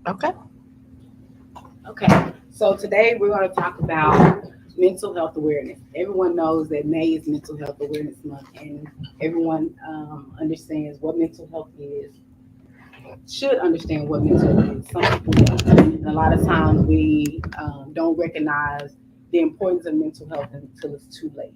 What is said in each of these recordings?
Okay. Okay, so today we're going to talk about mental health awareness. Everyone knows that May is Mental Health Awareness Month, and everyone understands what mental health is, should understand what mental health is. Some people don't. And a lot of times we don't recognize the importance of mental health until it's too late.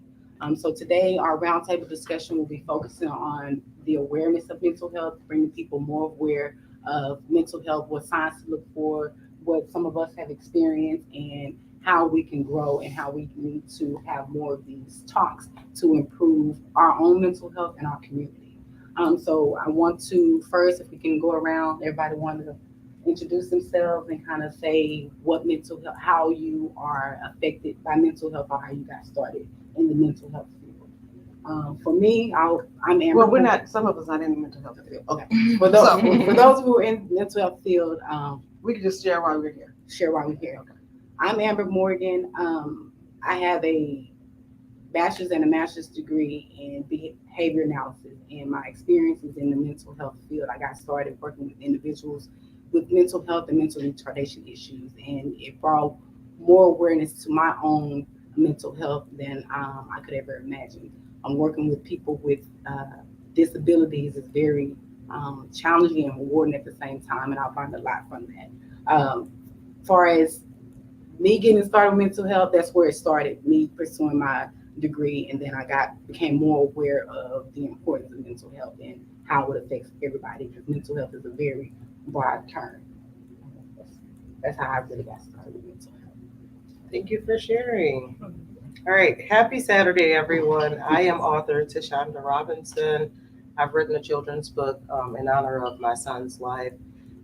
So today our roundtable discussion will be focusing on the awareness of mental health, bringing people more aware of mental health, what signs to look for, what some of us have experienced, and how we can grow and how we need to have more of these talks to improve our own mental health and our community. So I want to first, if we can go around, everybody want to introduce themselves and kind of say what mental health, how you are affected by mental health, or how you got started in the mental health field. For me, I'm Amber. Well, we're not. Some of us not in the mental health field. Okay. For those who are in the mental health field, We can just share why we're here. share why we're here. I'm Amber Morgan. I have a bachelor's and a master's degree in behavior analysis, and my experience is in the mental health field. I got started working with individuals with mental health and mental retardation issues, and it brought more awareness to my own mental health than I could ever imagine. I'm working with people with disabilities is very challenging and rewarding at the same time, and I learned a lot from that. Far as me getting started with mental health, that's where it started. Me pursuing my degree, and then I became more aware of the importance of mental health and how it affects everybody. Because mental health is a very broad term. That's, that's how I really got started with mental Thank you for sharing. All right. Happy Saturday, everyone. I am author Tashonda Robinson. I've written a children's book in honor of my son's life.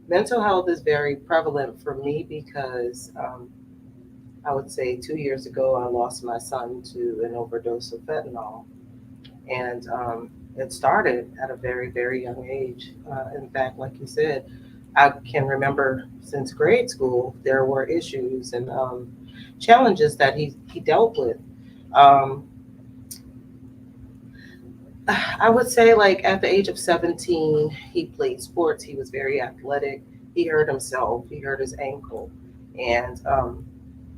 Mental health is very prevalent for me because I would say 2 years ago, I lost my son to an overdose of fentanyl. And it started at a very, very young age. In fact, like you said, I can remember since grade school, there were issues and challenges that he dealt with. Um, I would say, like, at the age of 17, he played sports. He was very athletic. He hurt himself, he hurt his ankle. And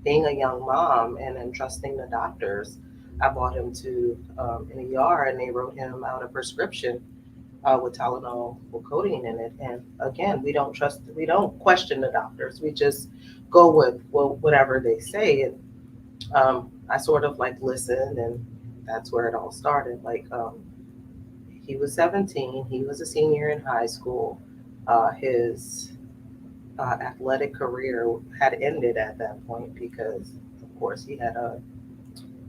being a young mom and entrusting the doctors, I brought him to an ER and they wrote him out a prescription with Tylenol with codeine in it. And again, we don't question the doctors. We just go with whatever they say. And I sort of like listened, and that's where it all started. Like he was 17, he was a senior in high school. His athletic career had ended at that point because, of course, he had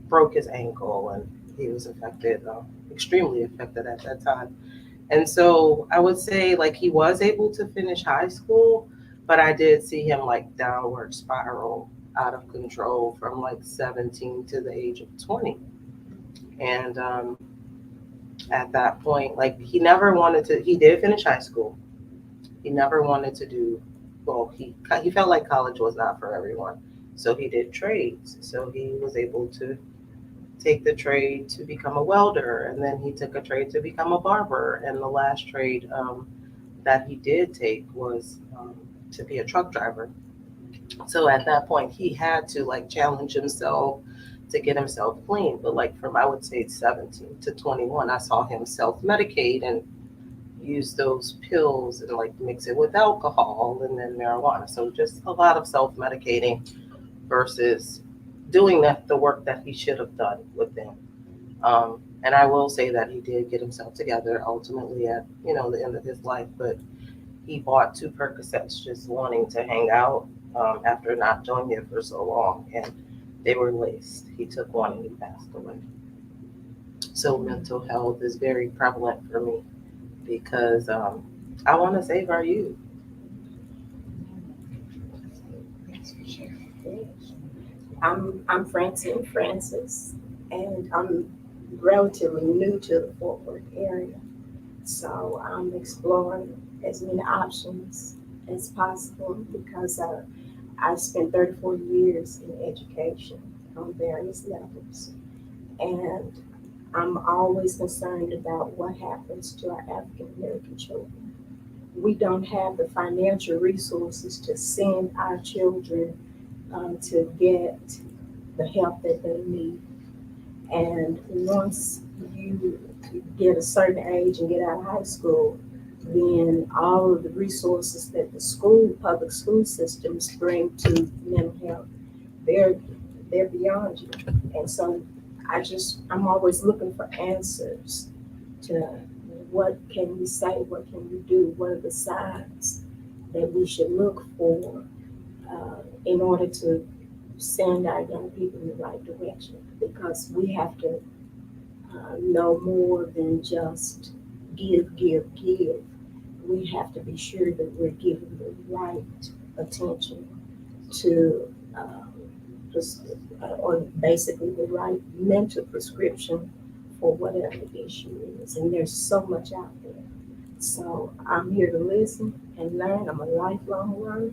broke his ankle and he was affected, extremely affected at that time. And so I would say like he was able to finish high school, but I did see him like downward spiral out of control from like 17 to the age of 20. And at that point, like he did finish high school. He never wanted to do, well, he felt like college was not for everyone. So he did trades. So he was able to take the trade to become a welder, and then he took a trade to become a barber. And the last trade that he did take was to be a truck driver. So at that point, he had to like challenge himself to get himself clean. But like from I would say 17 to 21, I saw him self medicate and use those pills and like mix it with alcohol and then marijuana. So just a lot of self medicating versus doing the work that he should have done within. And I will say that he did get himself together ultimately at the end of his life, but he bought two Percocets just wanting to hang out after not doing it for so long, and they were laced. He took one and he passed away. So mental health is very prevalent for me because I want to save our youth. I'm Francine Francis, and I'm relatively new to the Fort Worth area. So I'm exploring as many options as possible because I spent 34 years in education on various levels. And I'm always concerned about what happens to our African American children. we don't have the financial resources to send our children to get the help that they need. And once you get a certain age and get out of high school, then all of the resources that the public school systems bring to mental health, they're they're beyond you. And so I'm always looking for answers to what can we say, what can we do, what are the signs that we should look for in order to send our young people in the right direction. Because we have to know more than just give, give, give. We have to be sure that we're giving the right attention to, or basically the right mental prescription for whatever the issue is. And there's so much out there. So I'm here to listen and learn. I'm a lifelong learner,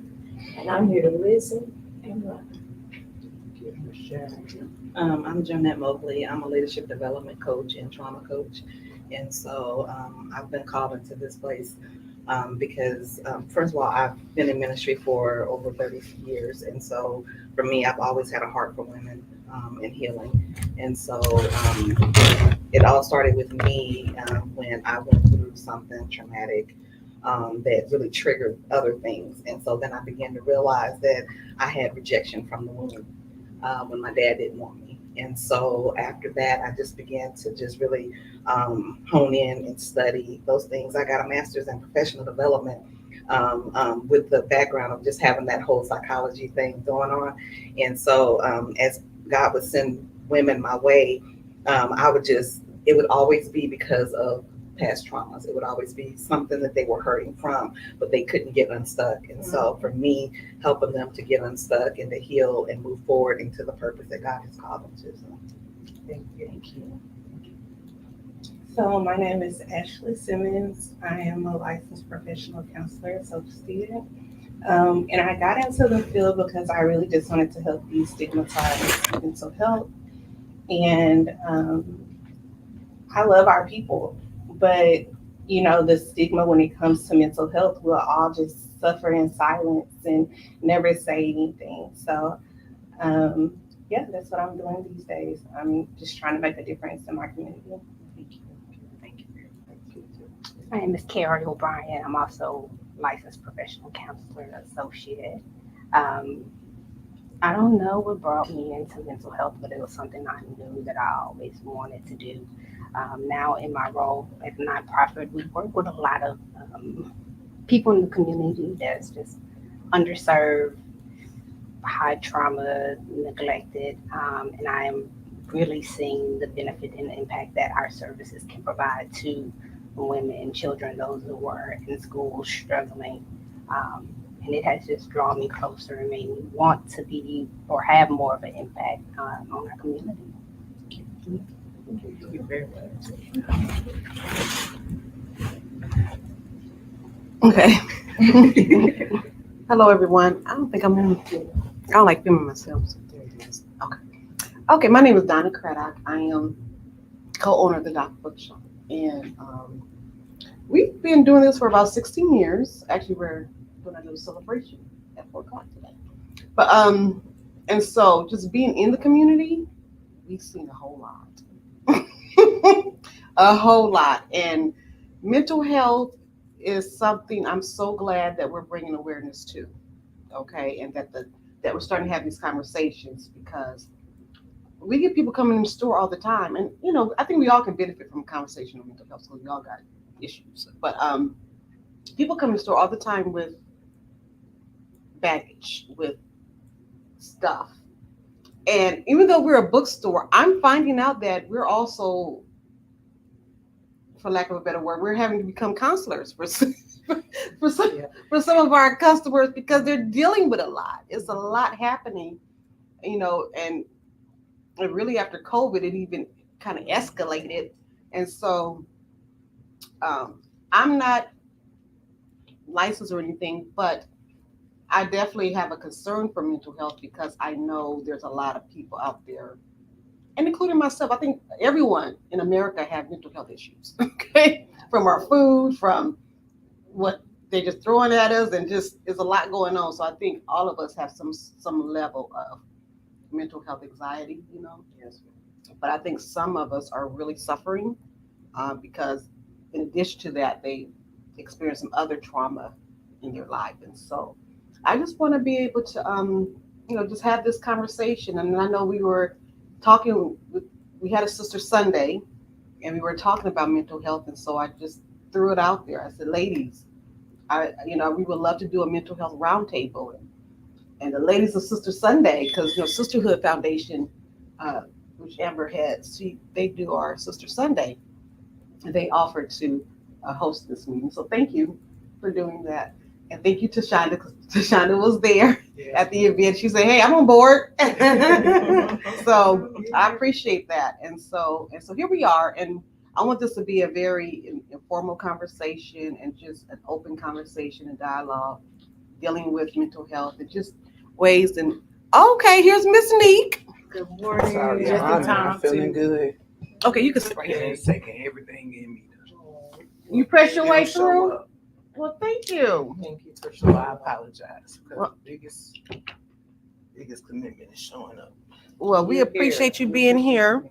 and I'm here to listen and learn. I'm Jeanette Mobley. I'm a leadership development coach and trauma coach. And so I've been called into this place because, first of all, I've been in ministry for over 30 years. And so for me, I've always had a heart for women and healing. And so it all started with me when I went through something traumatic that really triggered other things. And so then I began to realize that I had rejection from the womb when my dad didn't want me. And so after that, I just began to just really hone in and study those things. I got a master's in professional development with the background of just having that whole psychology thing going on. And so as God would send women my way, it would always be because of past traumas. It would always be something that they were hurting from, but they couldn't get unstuck. And so for me, helping them to get unstuck and to heal and move forward into the purpose that God has called them to. So thank you. So my name is Ashley Simmons. I am a licensed professional counselor, associate. And I got into the field because I really just wanted to help destigmatize mental health. And I love our people, but the stigma when it comes to mental health, we'll all just suffer in silence and never say anything. So yeah, that's what I'm doing these days. I'm just trying to make a difference in my community. Thank you. My name is Carrie O'Brien. I'm also licensed professional counselor associate. I don't know what brought me into mental health, but it was something I knew that I always wanted to do. Now in my role at the nonprofit, we work with a lot of people in the community that's just underserved, high trauma, neglected, and I am really seeing the benefit and the impact that our services can provide to women and children, those who are in school struggling. And it has just drawn me closer and made me want to be or have more of an impact on our community. Thank you very much. Okay. Hello, everyone. I don't think I'm in. I don't like filming myself. So there it is. Okay. Okay. My name is Donna Craddock. I am co-owner of the Doc Bookshop, and we've been doing this for about 16 years. Actually, we're doing a little celebration at 4 o'clock today. But and so just being in the community, we've seen a whole lot. A whole lot. And mental health is something I'm so glad that we're bringing awareness to. Okay, and that we're starting to have these conversations, because we get people coming in the store all the time, and I think we all can benefit from a conversation on mental health, because we all got issues. But people come in the store all the time with baggage, with stuff. And even though we're a bookstore, I'm finding out that we're also, for lack of a better word, we're having to become counselors for some of our customers, because they're dealing with a lot. It's a lot happening, and really after COVID, it even kind of escalated. And so I'm not licensed or anything, but I definitely have a concern for mental health, because I know there's a lot of people out there, and including myself. I think everyone in America have mental health issues, okay? From our food, from what they're just throwing at us, and just there's a lot going on. So I think all of us have some level of mental health anxiety, Yes. but I think some of us are really suffering because in addition to that, they experience some other trauma in their life. And so I just want to be able to, just have this conversation. And I know we were talking, we had a Sister Sunday, and we were talking about mental health. And so I just threw it out there. I said, ladies, we would love to do a mental health roundtable. And the ladies of Sister Sunday, because Sisterhood Foundation, which Amber heads, they do our Sister Sunday, and they offered to host this meeting. So thank you for doing that, and thank you to Shonda, because Shonda was there at the event. She said, "Hey, I'm on board." So I appreciate that, and so here we are, and I want this to be a very informal conversation and just an open conversation and dialogue dealing with mental health and just ways. And okay, here's Miss Neek. Good morning. Sorry, Just in I'm time feeling to- good. Okay, you can sit right Yeah, here. it's taking everything in me. You press your way It'll show through. up. Well, thank you. Thank you, so I apologize because Well- the biggest commitment is showing up. Well, we You're appreciate here. you being here.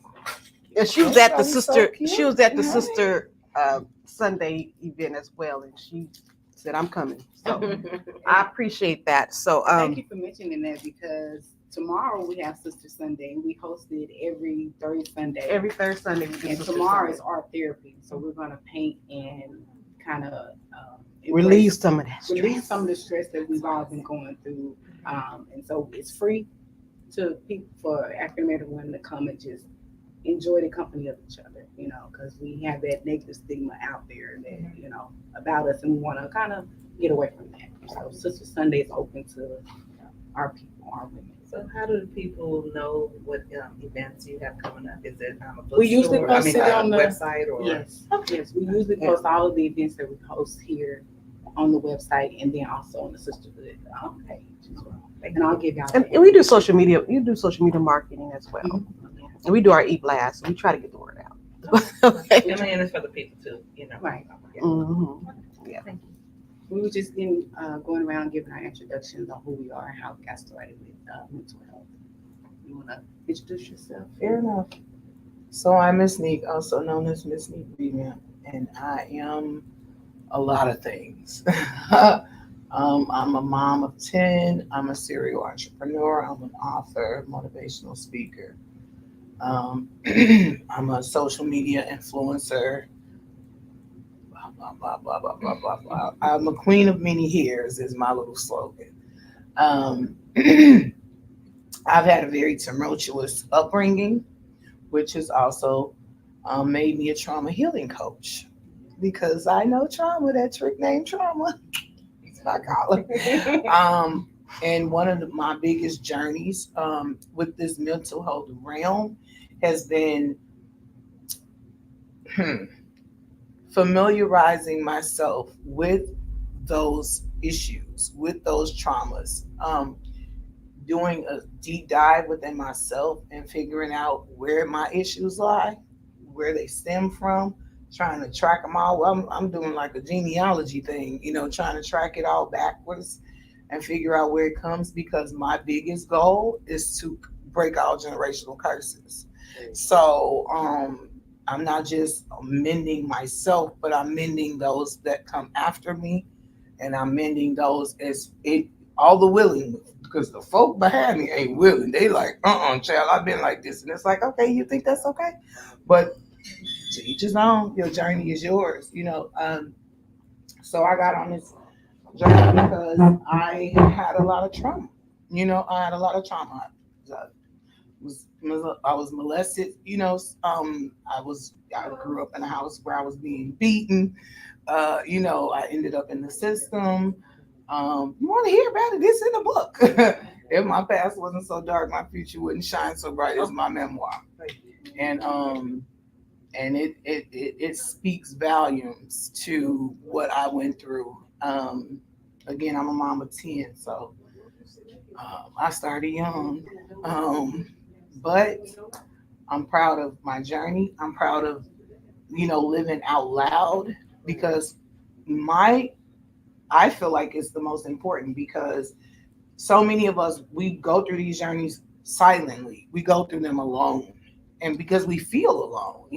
And she was at the sister. She was at the sister Sunday event as well, and she said, "I'm coming." So I appreciate that. So Thank you for mentioning that, because tomorrow we have Sister Sunday. We host it every third Sunday. every third Sunday we do And Sister tomorrow Sunday. is art therapy. So we're going to paint and kind of Release some of that release stress. some of the stress that we've all been going through. And so it's free to people, for African American women to come and just enjoy the company of each other, because we have that negative stigma out there that, about us, and we want to kind of get away from that. So Sister Sunday is open to our people, our women. So how do people know what events you have coming up? Is it a We usually bookstore? post it on the- website or? Yes, yes, we usually post all of the events that we host here on the website, and then also on the Sisterhood page as well. And I'll give y'all. And we do social media. You do social media marketing as well, Mhm. and we do our e-blast. We try to get the word out. Okay. I mean, it's for the people too, Right. Mhm. We were just going around giving our introductions on who we are and how we got started with mental health. You want to introduce yourself? Fair enough. So I'm Miss Neek, also known as Miss Neek Revamp, and I am a lot of things. I'm a mom of 10. I'm a serial entrepreneur. I'm an author, motivational speaker. I'm a social media influencer. Blah, blah, blah, blah, blah, blah, blah. I'm a queen of many hairs is my little slogan. I've had a very tumultuous upbringing, which has also made me a trauma healing coach, because I know trauma, that trick named trauma. It's my collar. And one of my biggest journeys with this mental health realm has been familiarizing myself with those issues, with those traumas, doing a deep dive within myself and figuring out where my issues lie, where they stem from, trying to track them all. I'm doing like a genealogy thing, trying to track it all backwards and figure out where it comes, because my biggest goal is to break all generational curses. So I'm not just mending myself, but I'm mending those that come after me, and I'm mending those all the willing, because the folk behind me ain't willing. They like, child, I've been like this. And it's like, okay, you think that's okay? But to each his own, your journey is yours, So I got on this journey because I had a lot of trauma. I had a lot of trauma. I was molested, I grew up in a house where I was being beaten. I ended up in the system. You want to hear about it? It's in the book. If my past wasn't so dark, my future wouldn't shine so bright as my memoir. And it speaks volumes to what I went through. Again, I'm a mom of 10, so I started young. But I'm proud of my journey. I'm proud of, living out loud, because my I feel like it's the most important because so many of us, we go through these journeys silently. We go through them alone. And because we feel alone,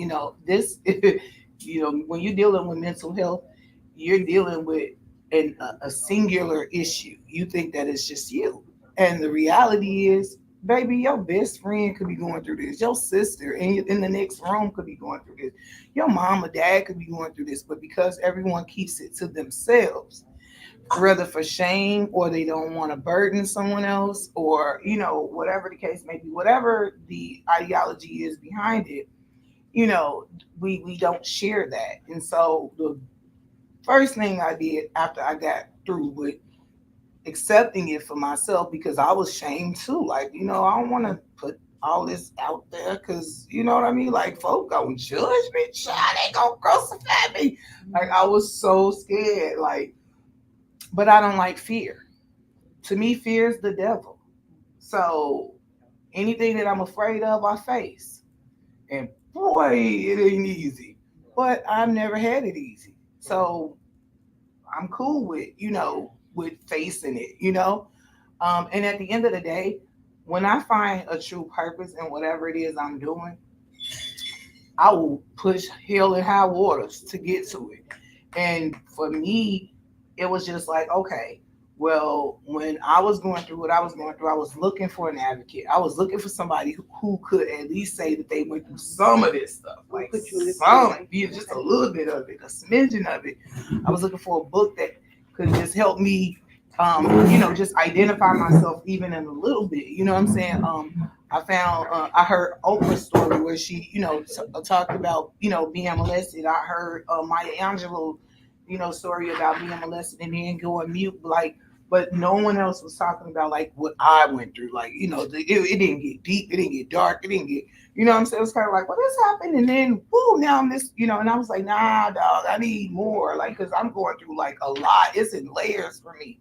this, when you're dealing with mental health, you're dealing with a singular issue. You think that it's just you. And the reality is, baby, your best friend could be going through this. Your sister in the next room could be going through this. Your mom or dad could be going through this. But because everyone keeps it to themselves, whether for shame or they don't want to burden someone else, or whatever the case may be, whatever the ideology is behind it, you know we don't share that. And so the first thing I did after I got through with accepting it for myself, because I was shamed too, like, I don't want to put all this out there because you know what I mean, like, folk gonna judge me, child, they gonna crucify me. Like, I was so scared, like, but I don't like fear. To me, fear is the devil. So anything that I'm afraid of, I face. And boy, it ain't easy. But I've never had it easy. So I'm cool with facing it. And at the end of the day, when I find a true purpose in whatever it is I'm doing, I will push hell and high waters to get to it. And for me, it was just like, okay, well, when I was going through what I was going through, I was looking for an advocate. I was looking for somebody who could at least say that they went through some of this stuff, like some, just a little bit of it, a smidgen of it. I was looking for a book that could just help me, just identify myself even in a little bit. You know what I'm saying? I heard Oprah's story where she, talked about, being molested. I heard Maya Angelou, story about being molested and then going mute, like, but no one else was talking about like what I went through. Like, it didn't get deep, it didn't get dark, it didn't get, what I'm saying? It was kind of like, well, this happened, and then whoo, now I'm this, and I was like, nah, dog, I need more, like, because I'm going through like a lot. It's in layers for me.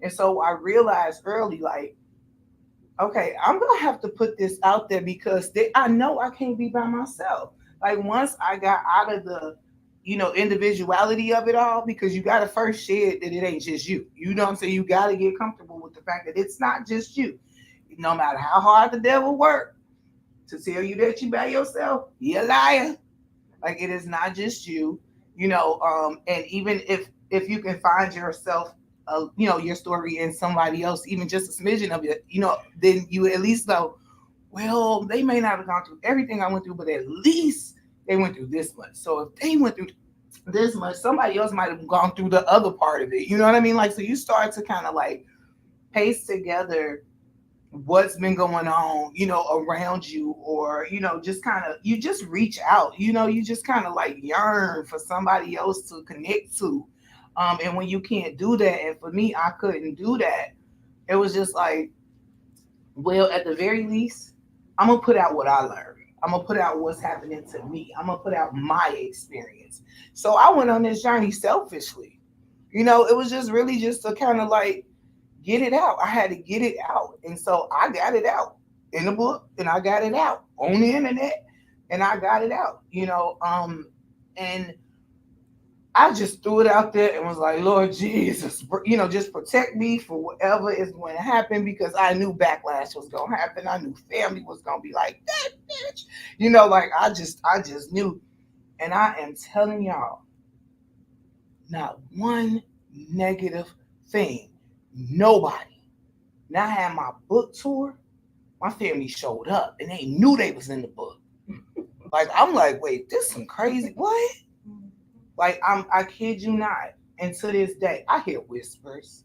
And so I realized early, like, okay, I'm gonna have to put this out there because I know I can't be by myself. Like, once I got out of the, individuality of it all, because you gotta first share that it ain't just you. You know what I'm saying? You gotta get comfortable with the fact that it's not just you. No matter how hard the devil work to tell you that you by yourself, you're a liar. Like, it is not just you, and even if you can find yourself, your story in somebody else, even just a smidgen of it, then you at least know, well, they may not have gone through everything I went through, but at least they went through this much. So if they went through this much, somebody else might have gone through the other part of it. You know what I mean? Like, so you start to kind of like paste together what's been going on, around you, or, just kind of, you just reach out, you just kind of like yearn for somebody else to connect to. And when you can't do that, and for me, I couldn't do that, it was just like, well, at the very least, I'm going to put out what I learned. I'm going to put out what's happening to me. I'm going to put out my experience. So I went on this journey selfishly. It was just really just to kind of like, get it out. I had to get it out. And so I got it out in the book, and I got it out on the internet, and I got it out, and I just threw it out there and was like, Lord Jesus, just protect me for whatever is going to happen, because I knew backlash was going to happen. I knew family was going to be like, that bitch, like, I just knew. And I am telling y'all, not one negative thing. Nobody. Now I had my book tour. My family showed up and they knew they was in the book. Like, I'm like, wait, this some crazy what? Like, I kid you not. And to this day, I hear whispers.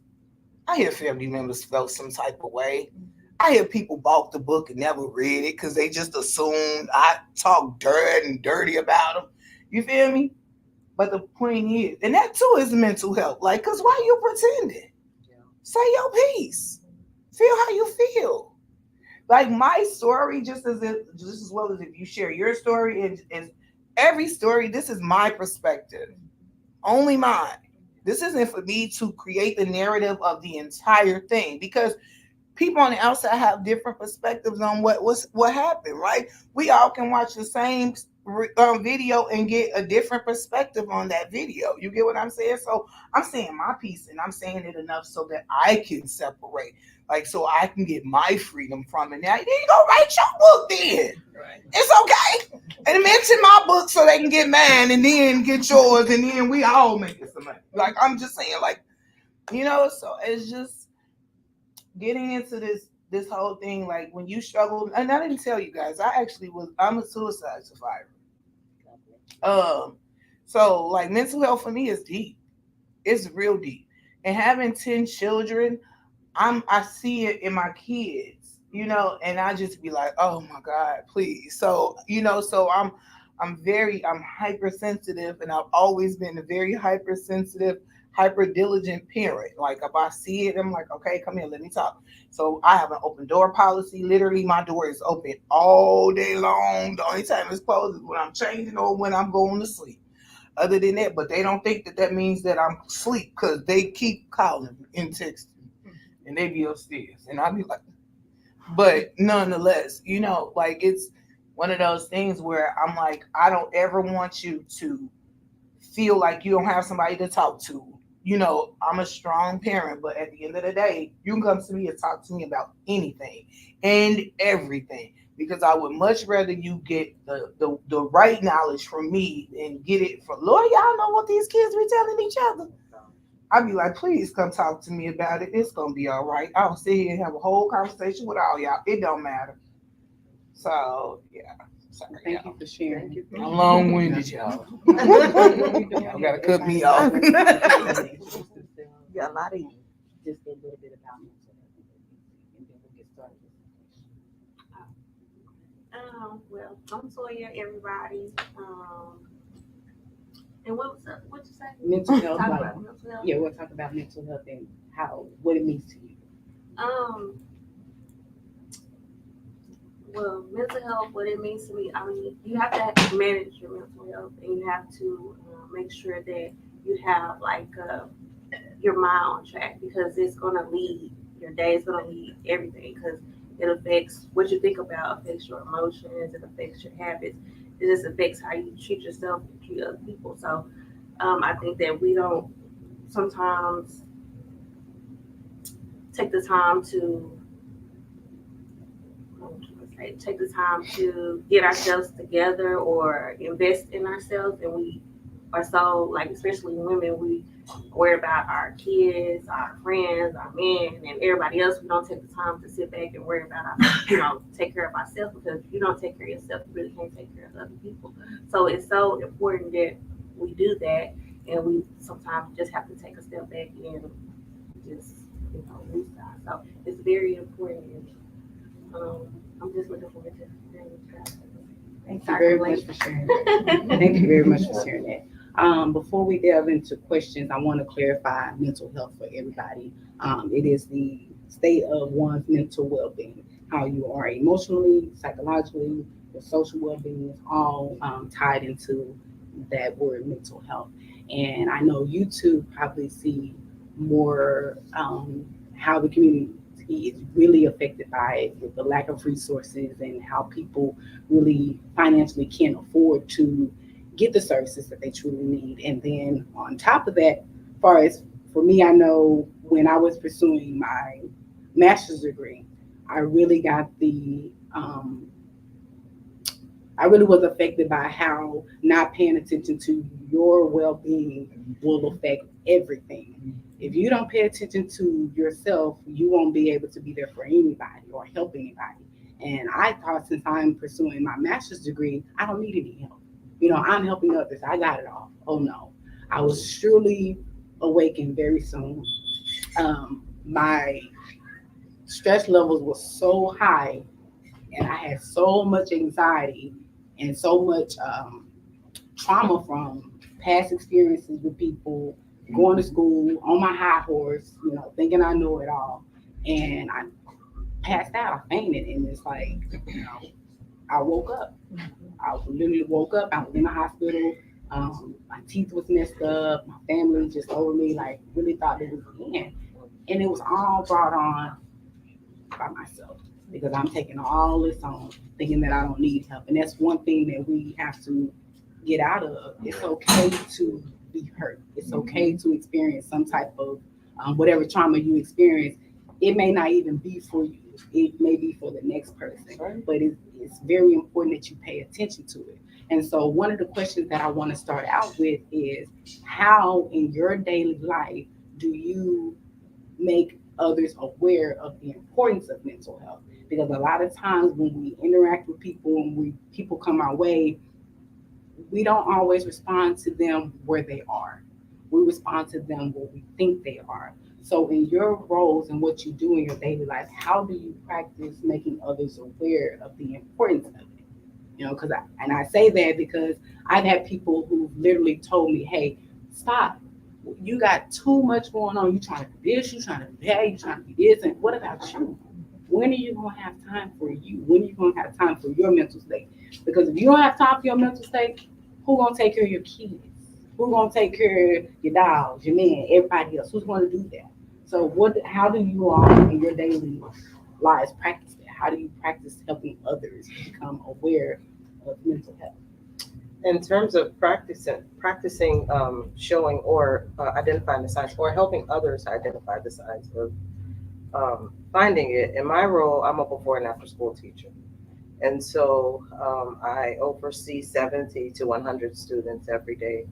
I hear family members felt some type of way. I hear people bought the book and never read it because they just assumed I talk dirty about them. You feel me? But the point is, and that too is mental health. Like, cause why you pretending? Yeah. Say your piece. Feel how you feel. Like, my story, just as well as if you share your story, and every story, this is my perspective. Only mine. This isn't for me to create the narrative of the entire thing, because people on the outside have different perspectives on what happened, right? We all can watch the same video and get a different perspective on that video. You get what I'm saying? So I'm saying my piece, and I'm saying it enough so that I can separate, like, so I can get my freedom from it. Now, you go write your book then. Right. It's okay. And mention my book so they can get mine and then get yours, and then we all make some money. Like, I'm just saying, like, so it's just getting into this whole thing. Like, when you struggle, and I didn't tell you guys, I'm a suicide survivor. So like mental health for me is deep. It's real deep. And having 10 children, I see it in my kids, and I just be like, oh my God, please. So, so I'm hypersensitive, and I've always been a very hypersensitive, hyper diligent parent. Like, if I see it, I'm like, okay, come here, let me talk. So I have an open door policy. Literally, my door is open all day long. The only time it's closed is when I'm changing or when I'm going to sleep. Other than that, but they don't think that means that I'm asleep, because they keep calling and texting, and they be upstairs, and I be like, but nonetheless, like, it's one of those things where I'm like, I don't ever want you to feel like you don't have somebody to talk to. I'm a strong parent, but at the end of the day, you can come to me and talk to me about anything and everything, because I would much rather you get the right knowledge from me and get it from, Lord, y'all know what these kids be telling each other. I'd be like, please come talk to me about it. It's going to be all right. I'll sit here and have a whole conversation with all y'all. It don't matter. So, yeah. Sorry, Thank you for sharing. I'm long-winded, y'all. Y'all got to cut me off. Yeah, a lot of just a little bit about mental health, and then we'll get started. Well, I'm Toya, everybody. And what you say? Mental health, Talk like, about mental health. yeah, we'll talk about mental health and what it means to you. Well, mental health, what it means to me, I mean, you have to manage your mental health, and you have to make sure that you have your mind on track, because it's gonna lead your day. It's gonna lead everything, because it affects what you think about, affects your emotions, it affects your habits. It just affects how you treat yourself and treat other people. So I think that we don't sometimes take the time to get ourselves together or invest in ourselves, and we are so, like, especially women, we worry about our kids, our friends, our men, and everybody else. We don't take the time to sit back and worry about ourselves, take care of ourselves, because if you don't take care of yourself, you really can't take care of other people. So it's so important that we do that, and we sometimes just have to take a step back and just restart. So it's very important. I'm just looking forward to hearing what you guys say. Thank you very much for sharing that. Thank you very much for sharing that. Before we delve into questions, I want to clarify mental health for everybody. It is the state of one's mental well-being, how you are emotionally, psychologically, your social well-being is all tied into that word mental health. And I know you two probably see more how the community is really affected by it, with the lack of resources and how people really financially can't afford to get the services that they truly need. And then on top of that, as far as for me, I know when I was pursuing my master's degree, I really got I really was affected by how not paying attention to your well-being will affect everything. If you don't pay attention to yourself, you won't be able to be there for anybody or help anybody. And I thought, since I'm pursuing my master's degree, I don't need any help. I'm helping others. I got it all. Oh no. I was surely awakened very soon. My stress levels were so high, and I had so much anxiety and so much trauma from past experiences with people, going to school on my high horse, thinking I know it all. And I passed out, I fainted, and it's like, I woke up. I literally woke up, I was in the hospital, my teeth was messed up, my family just told me, like, really thought it was the end. And it was all brought on by myself. because I'm taking all this on, thinking that I don't need help. And that's one thing that we have to get out of. It's okay to be hurt. It's okay to experience some type of whatever trauma you experience. It may not even be for you. It may be for the next person. But it's very important that you pay attention to it. And so one of the questions that I want to start out with is, how in your daily life do you make others aware of the importance of mental health? Because a lot of times when we interact with people and people come our way, we don't always respond to them where they are. We respond to them where we think they are. So in your roles and what you do in your daily life, how do you practice making others aware of the importance of it? Because I say that because I've had people who literally told me, "Hey, stop. You got too much going on. You trying to do this, you trying to do that, you trying to do this, and what about you? When are you gonna have time for you? When are you gonna have time for your mental state? Because if you don't have time for your mental state, who gonna take care of your kids? Who gonna take care of your dogs, your man, everybody else? Who's gonna do that? So how do you all in your daily lives practice that? How do you practice helping others become aware of mental health? In terms of practicing showing or identifying the signs or helping others identify the signs of finding it, in my role, I'm a before and after school teacher. And so I oversee 70 to 100 students every day.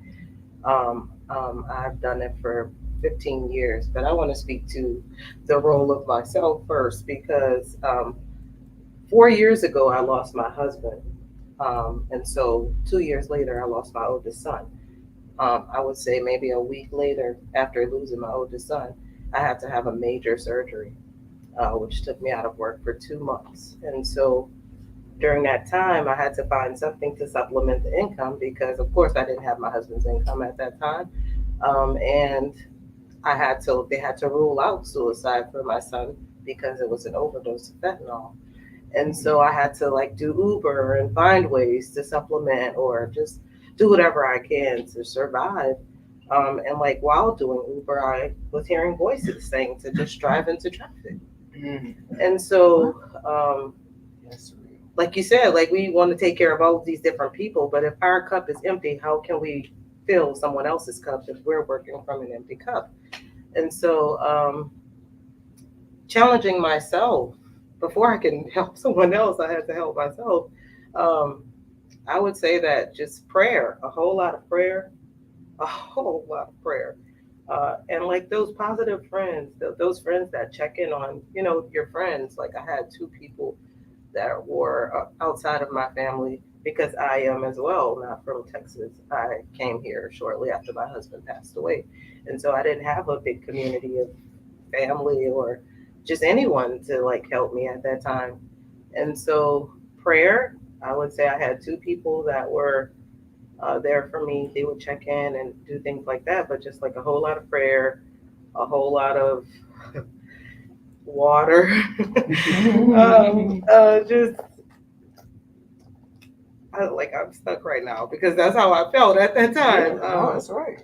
I've done it for 15 years, but I want to speak to the role of myself first because 4 years ago, I lost my husband. And so 2 years later, I lost my oldest son. I would say maybe a week later, after losing my oldest son, I had to have a major surgery, which took me out of work for 2 months. And so during that time, I had to find something to supplement the income because, of course, I didn't have my husband's income at that time. And they had to rule out suicide for my son because it was an overdose of fentanyl. And so I had to like do Uber and find ways to supplement or just do whatever I can to survive. And like while doing Uber, I was hearing voices saying to just drive into traffic. And so, like you said, like we want to take care of all of these different people, but if our cup is empty, how can we fill someone else's cup if we're working from an empty cup? And so, challenging myself before I can help someone else, I had to help myself. I would say that just prayer, a whole lot of prayer, a whole lot of prayer. And like those positive friends, those friends that check in on, your friends. Like I had two people that were outside of my family because I am as well, not from Texas. I came here shortly after my husband passed away. And so I didn't have a big community of family or just anyone to like help me at that time. And so prayer, I would say I had two people that were there for me. They would check in and do things like that, but just like a whole lot of prayer, a whole lot of water, just I'm stuck right now because that's how I felt at that time. That's right.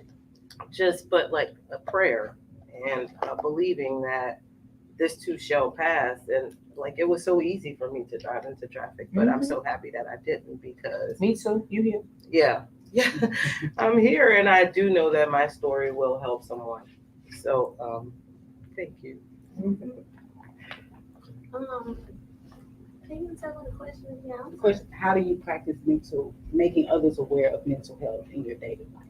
But like a prayer and believing that this too shall pass. And like it was so easy for me to drive into traffic, but I'm so happy that I didn't because Me too. You here? yeah, I'm here and I do know that my story will help someone. So thank you. Can you tell me the question again? The question, how do you practice making others aware of mental health in your daily life?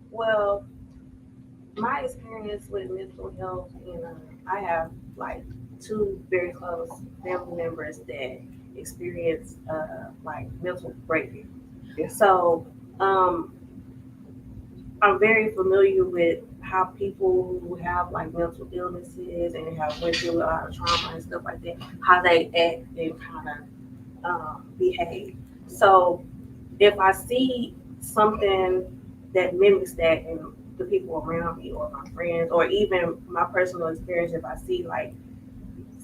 Well, my experience with mental health, I have like two very close family members that experience like mental breakdown. Yeah. So I'm very familiar with how people who have like mental illnesses and have went through a lot of trauma and stuff like that, how they act and kind of behave. So if I see something that mimics that in the people around me or my friends or even my personal experience, if I see like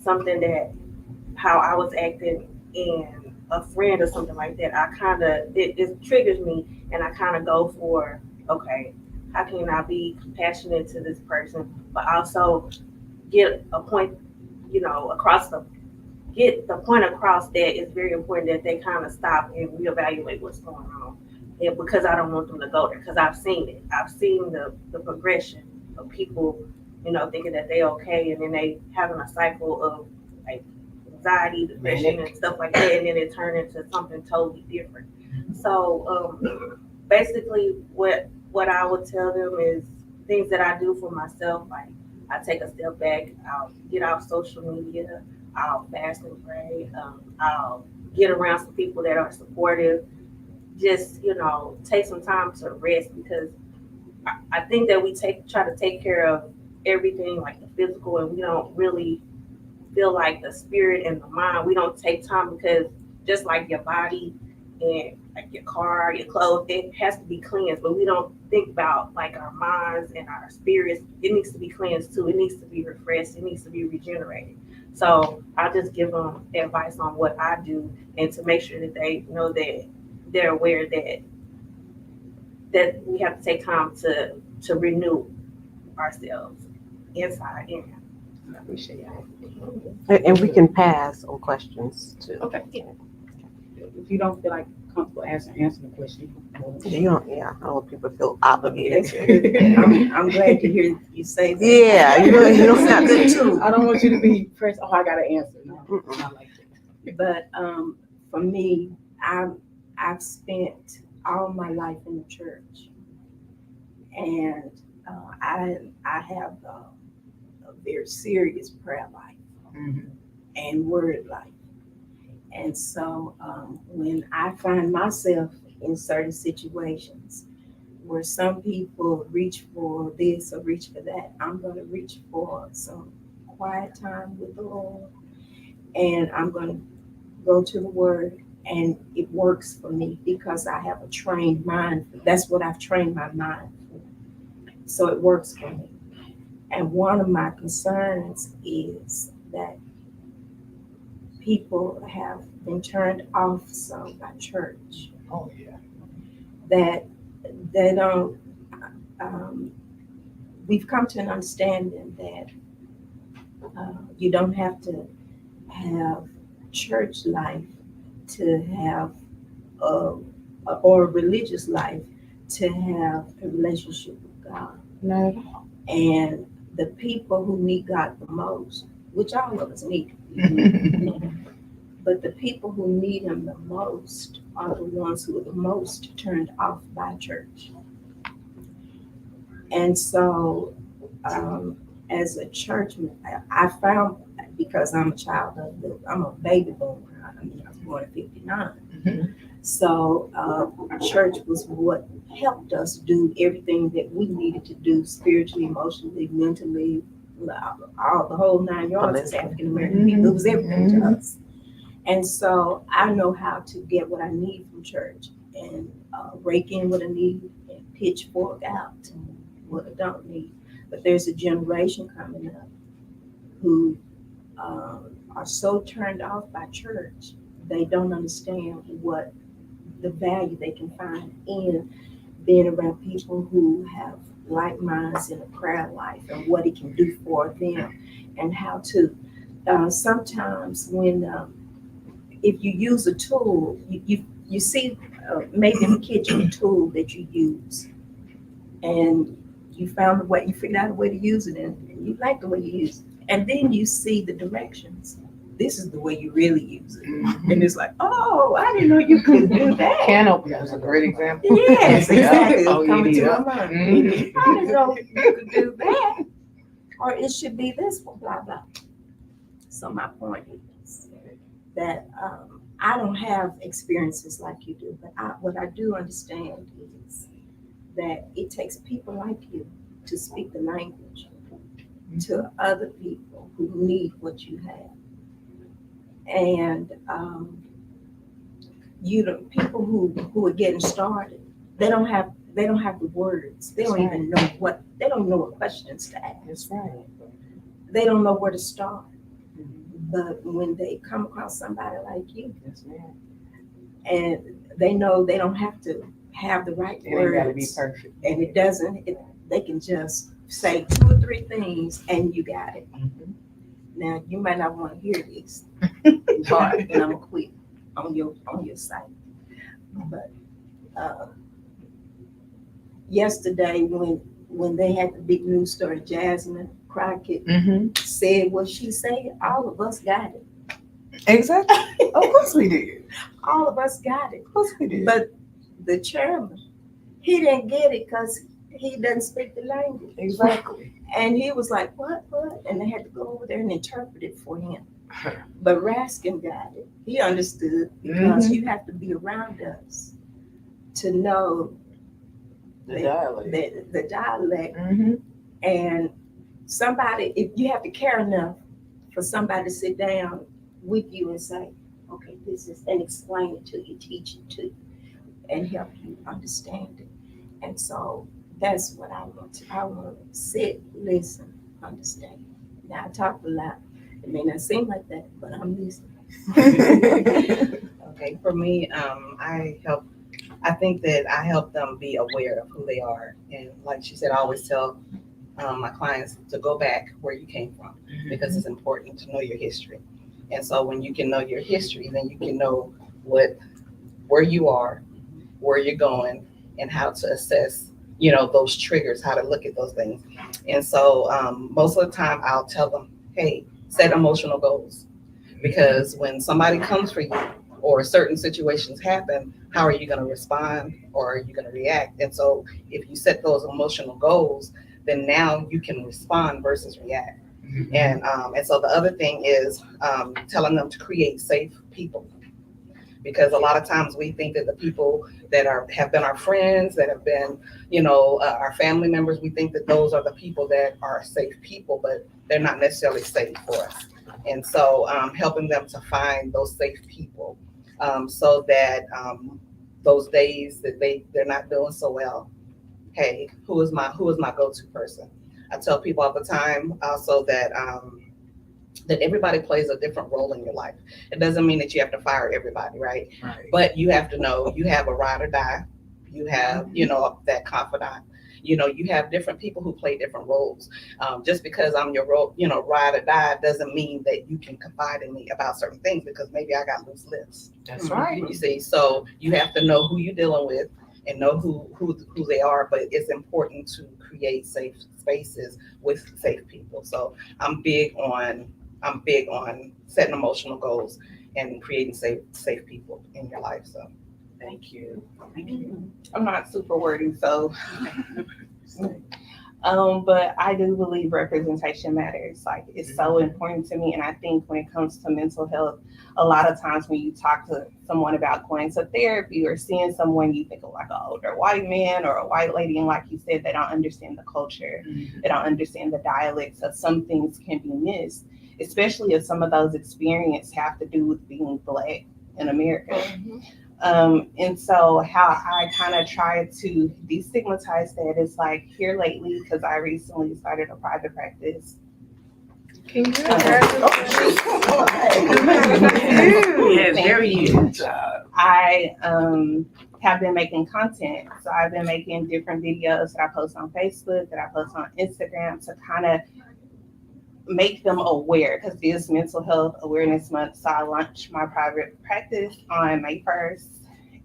something that how I was acting in a friend or something like that, I kind of it triggers me and I kind of go for, okay, how can I be compassionate to this person but also get a point get the point across that it's very important that they kind of stop and reevaluate what's going on. And because I don't want them to go there, because I've seen it. I've seen the progression of people, thinking that they're okay, and then they having a cycle of like anxiety, depression, and stuff like that, and then it turned into something totally different. So basically, what I would tell them is things that I do for myself, like I take a step back, I'll get off social media, I'll fast and pray, I'll get around some people that are supportive, just, take some time to rest, because I think that we try to take care of everything like the physical, and we don't really feel like the spirit and the mind, we don't take time, because just like your body and like your car, your clothes, it has to be cleansed, but we don't think about like our minds and our spirits. It needs to be cleansed too. It needs to be refreshed. It needs to be regenerated. So I just give them advice on what I do, and to make sure that they know that they're aware that we have to take time to renew ourselves inside and out. I appreciate that. And we can pass on questions too. Okay. If you don't feel like comfortable answering the question, I don't want people to feel obligated. I'm glad to hear you say that. Yeah, you don't have to. I don't want you to be first. Oh, I got to answer. No, not like that. But for me, I've spent all my life in the church, and I have a very serious prayer life and word life. And so when I find myself in certain situations where some people reach for this or reach for that, I'm going to reach for some quiet time with the Lord, and I'm going to go to the Word, and it works for me because I have a trained mind. That's what I've trained my mind for. So it works for me. And one of my concerns is that people have been turned off some by church. Oh, yeah. That they don't, we've come to an understanding that you don't have to have church life to have, or a religious life to have a relationship with God. No. And the people who need God the most, which all of us need, but the people who need Him the most are the ones who are the most turned off by church. And so, as a churchman, I found, because I'm I'm a baby boomer. I was born in '59. So church was what helped us do everything that we needed to do spiritually, emotionally, mentally, all the whole 9 yards as African American people. It was everything to us. And so I know how to get what I need from church, and rake in what I need and pitchfork out what I don't need. But there's a generation coming up who are so turned off by church, they don't understand what the value they can find in being around people who have like minds in a prayer life, and what it can do for them, and how to sometimes when if you use a tool, you see maybe in the kitchen a tool that you use, and you found a way, you figured out a way to use it, and you like the way you use it, and then you see the directions. This is the way you really use it. And it's like, oh, I didn't know you could do that. Can opener is a great example. Yes, exactly. Oh, It's coming to yeah. my mind. I didn't know you could do that. Or it should be this one, blah, blah. So my point is that I don't have experiences like you do, but what I do understand is that it takes people like you to speak the language to other people who need what you have. And people who are getting started, they don't have the words. They don't even know they don't know what questions to ask. That's right. They don't know where to start. But when they come across somebody like you, Yes, ma'am. and they know they don't have to have the right It ain't gotta be words, perfect. and it doesn't, they can just say 2 or 3 things and you got it. Now you might not want to hear this part, and I'm gonna quit on your site. But yesterday, when they had the big news story, Jasmine Crockett said what she said. All of us got it. Exactly. Of course we did. All of us got it. Of course we did. But the chairman, he didn't get it because he doesn't speak the language. Exactly. And he was like, what? And they had to go over there and interpret it for him. But Raskin got it. He understood because you have to be around us to know The dialect. the dialect. And somebody, if you have to care enough for somebody to sit down with you and say, okay, this is, and explain it to you, teach it to you, and help you understand it. And so that's what I want to. I want to sit, listen, understand. Now I talk a lot. It may not seem like that, but I'm listening. Okay, for me, I think that I help them be aware of who they are. And like she said, I always tell my clients to go back where you came from because it's important to know your history. And so when you can know your history, then you can know where you are, where you're going, and how to assess, those triggers, how to look at those things. And so most of the time I'll tell them, hey, set emotional goals. Because when somebody comes for you or certain situations happen, how are you going to respond or are you going to react? And so if you set those emotional goals, then now you can respond versus react. And so the other thing is telling them to create safe people. Because a lot of times we think that the people that have been our friends, that have been, our family members, we think that those are the people that are safe people, but they're not necessarily safe for us. And so helping them to find those safe people so that those days that they're not doing so well, hey, who is my go-to person? I tell people all the time also that that everybody plays a different role in your life. It doesn't mean that you have to fire everybody, right? But you have to know you have a ride or die. You have, that confidant. You have different people who play different roles. Just because I'm your role, ride or die doesn't mean that you can confide in me about certain things because maybe I got loose lips. That's right. You see, so you have to know who you're dealing with and know who they are, but it's important to create safe spaces with safe people. So I'm big on setting emotional goals and creating safe people in your life. So Thank you. I'm not super wordy, so but I do believe representation matters. Like it's so important to me. And I think when it comes to mental health, a lot of times when you talk to someone about going to therapy or seeing someone, you think of like an older white man or a white lady. And like you said, they don't understand the culture. They don't understand the dialect. So some things can be missed, especially if some of those experiences have to do with being Black in America. And so how I kind of try to destigmatize that is like here lately, because I recently started a private practice. Yes, very good job. I have been making content. So I've been making different videos that I post on Facebook, that I post on Instagram to kind of make them aware because it's Mental Health Awareness Month. So I launched my private practice on May 1st.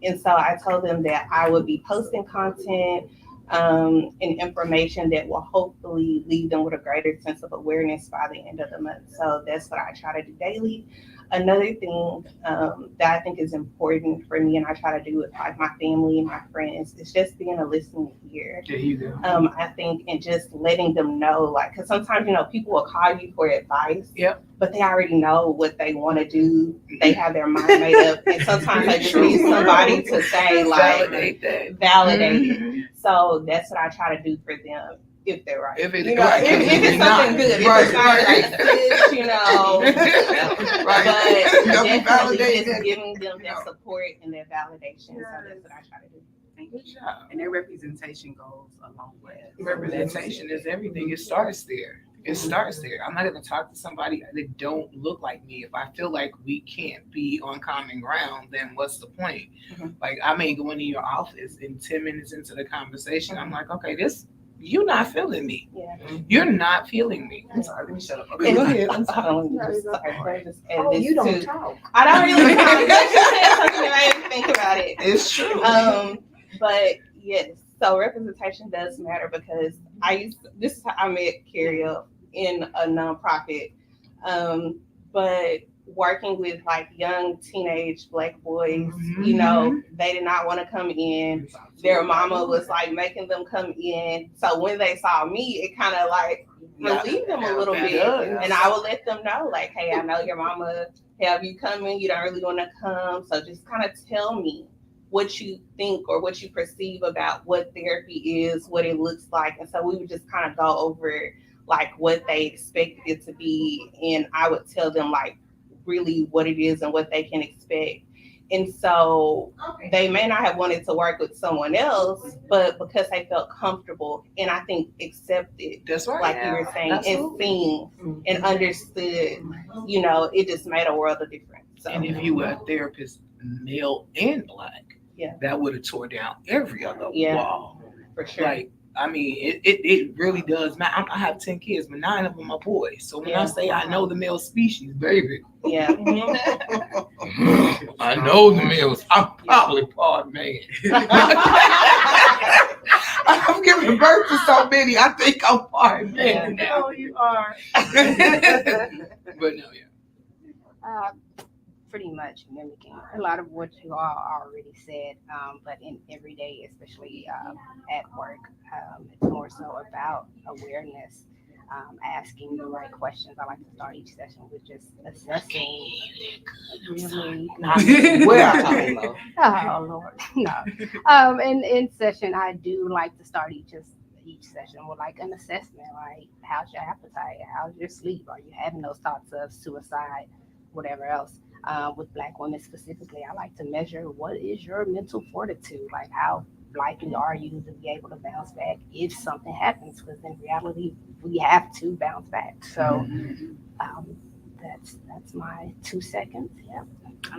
And so I told them that I would be posting content and information that will hopefully leave them with a greater sense of awareness by the end of the month. So that's what I try to do daily. Another thing that I think is important for me and I try to do with like my family and my friends is just being a listening ear. There you go. I think and just letting them know, like, because sometimes, people will call you for advice, but they already know what they want to do. They have their mind made up. And sometimes they just need somebody to say, like, validate it. So that's what I try to do for them. If they're right, if it's if right, it's something good, if it's not like this, Right. but definitely just giving them that support and that validation. So that's what I try to do. Good job. And their representation goes a long way. Representation is everything. It starts there. I'm not going to talk to somebody that don't look like me. If I feel like we can't be on common ground, then what's the point? Like I may go into your office and 10 minutes into the conversation, I'm like, okay, this you're not feeling me. Yeah. You're not feeling me. I'm sorry, let me shut up. Okay, go ahead. I'm sorry. Oh, you don't talk. I don't really talk, but you said something that made me think about it. It's true. But yes, so representation does matter because this is how I met Carrie up in a nonprofit. But working with like young teenage Black boys, you know, they did not want to come in. Their mama was like making them come in. So when they saw me, it kind of like relieved them a little bit. And I would let them know, like, hey, I know your mama have you coming. You don't really want to come. So just kind of tell me what you think or what you perceive about what therapy is, what it looks like. And so we would just kind of go over like what they expected it to be. And I would tell them like really what it is and what they can expect. And so they may not have wanted to work with someone else, but because they felt comfortable and I think accepted, That's right. like you were saying, Absolutely. and seen and understood, you know, it just made a world of difference. So And if you were a therapist, male and Black, yeah, that would have tore down every other wall. for sure. Like, I mean, it really does matter. I have 10 kids, but 9 of them are boys. So when I say I know the male species, baby, Yeah. I know the males. I'm probably part man. I'm giving birth to so many. I think I'm part man now. Oh, you are. But no, Pretty much mimicking a lot of what you all already said, but in everyday, especially at work, it's more so about awareness, asking the right questions. I like to start each session with just assessing. Really, Where I'm talking about. oh Lord, no. In session, I do like to start each session with like an assessment, like how's your appetite, how's your sleep, are you having those thoughts of suicide, whatever else. With Black women specifically, I like to measure what is your mental fortitude, like how likely are you to be able to bounce back if something happens, because in reality we have to bounce back. So that's my 2 seconds. Yeah.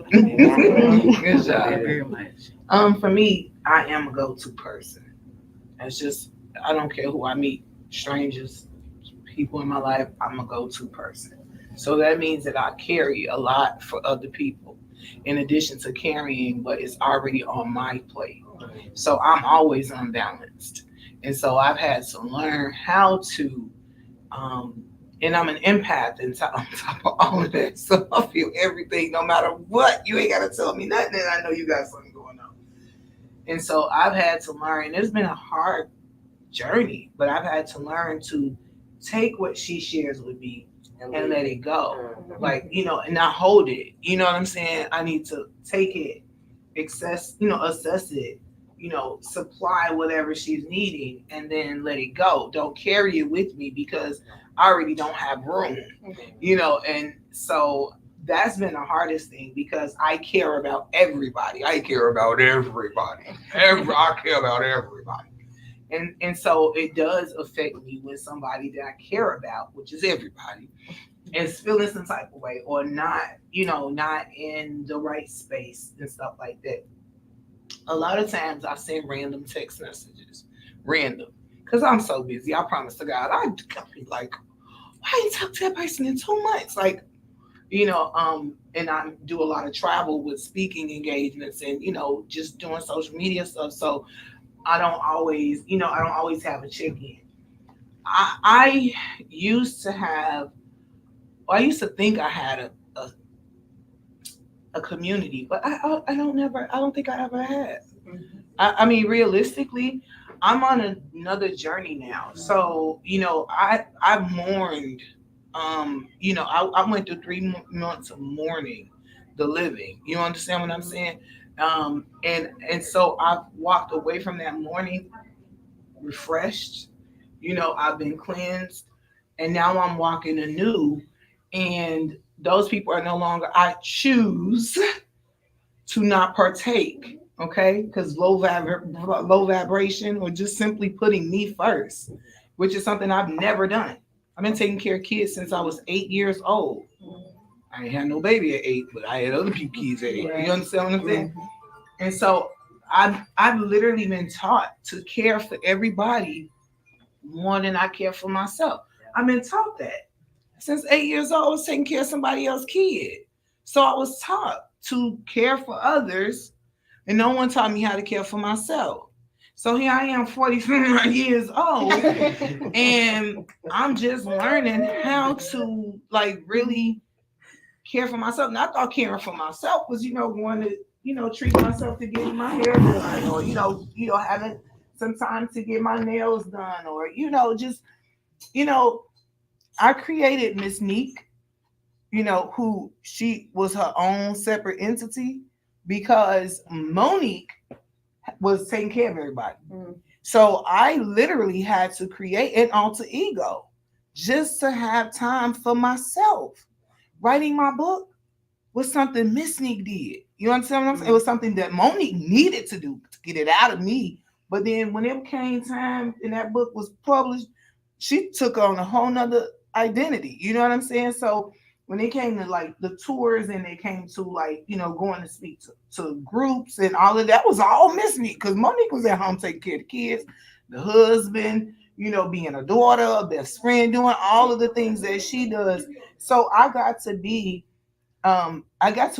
Good job. Very much. For me, I am a go-to person. It's just I don't care who I meet, strangers, people in my life. I'm a go-to person. So that means that I carry a lot for other people, in addition to carrying what is already on my plate. So I'm always unbalanced, and so I've had to learn how to. And I'm an empath, and on top of all of that, so I feel everything, no matter what. You ain't gotta tell me nothing, and I know you got something going on. And so I've had to learn. It's been a hard journey, but I've had to learn to take what she shares with me and let it go. Like, and not hold it. You know what I'm saying? I need to take it, assess it, supply whatever she's needing, and then let it go. Don't carry it with me because I already don't have room, and so that's been the hardest thing because I care about everybody. I care about everybody. I care about everybody. And so it does affect me when somebody that I care about, which is everybody, is feeling some type of way or not in the right space and stuff like that. A lot of times I send random text messages, because I'm so busy. I promise to God, I'd be like, why you talk to that person in 2 months? Like, and I do a lot of travel with speaking engagements and, just doing social media stuff. So I don't always have a check-in. I used to think I had a community, but I don't think I ever had. I mean, realistically, I'm on another journey now. So, I mourned, I went through 3 months of mourning the living. You understand what I'm saying? And so I've walked away from that mourning refreshed. I've been cleansed, and now I'm walking anew. And those people are no longer. I choose to not partake. Okay, because low vibration, or just simply putting me first, which is something I've never done. I've been taking care of kids since I was 8 years old. I ain't had no baby at 8, but I had other people kids at 8. You understand what I'm saying? And so I've literally been taught to care for everybody more than I care for myself. I've been taught that. Since 8 years old, I was taking care of somebody else's kid. So I was taught to care for others, and no one taught me how to care for myself. So here I am, 44 years old, and I'm just learning how to like really care for myself. And I thought caring for myself was, going to, treat myself to getting my hair done, or having some time to get my nails done, or just you know, I created Miss Neek, who she was her own separate entity because Monique was taking care of everybody. Mm. So I literally had to create an alter ego just to have time for myself. Writing my book was something Miss Neek did. You understand what I'm saying? It was something that Monique needed to do to get it out of me. But then when it came time and that book was published, she took on a whole nother identity. You know what I'm saying? So when it came to like the tours and it came to like, going to speak to groups and all of that was all Miss Neek because Monique was at home taking care of the kids, the husband, being a daughter, a best friend, doing all of the things that she does. So I got to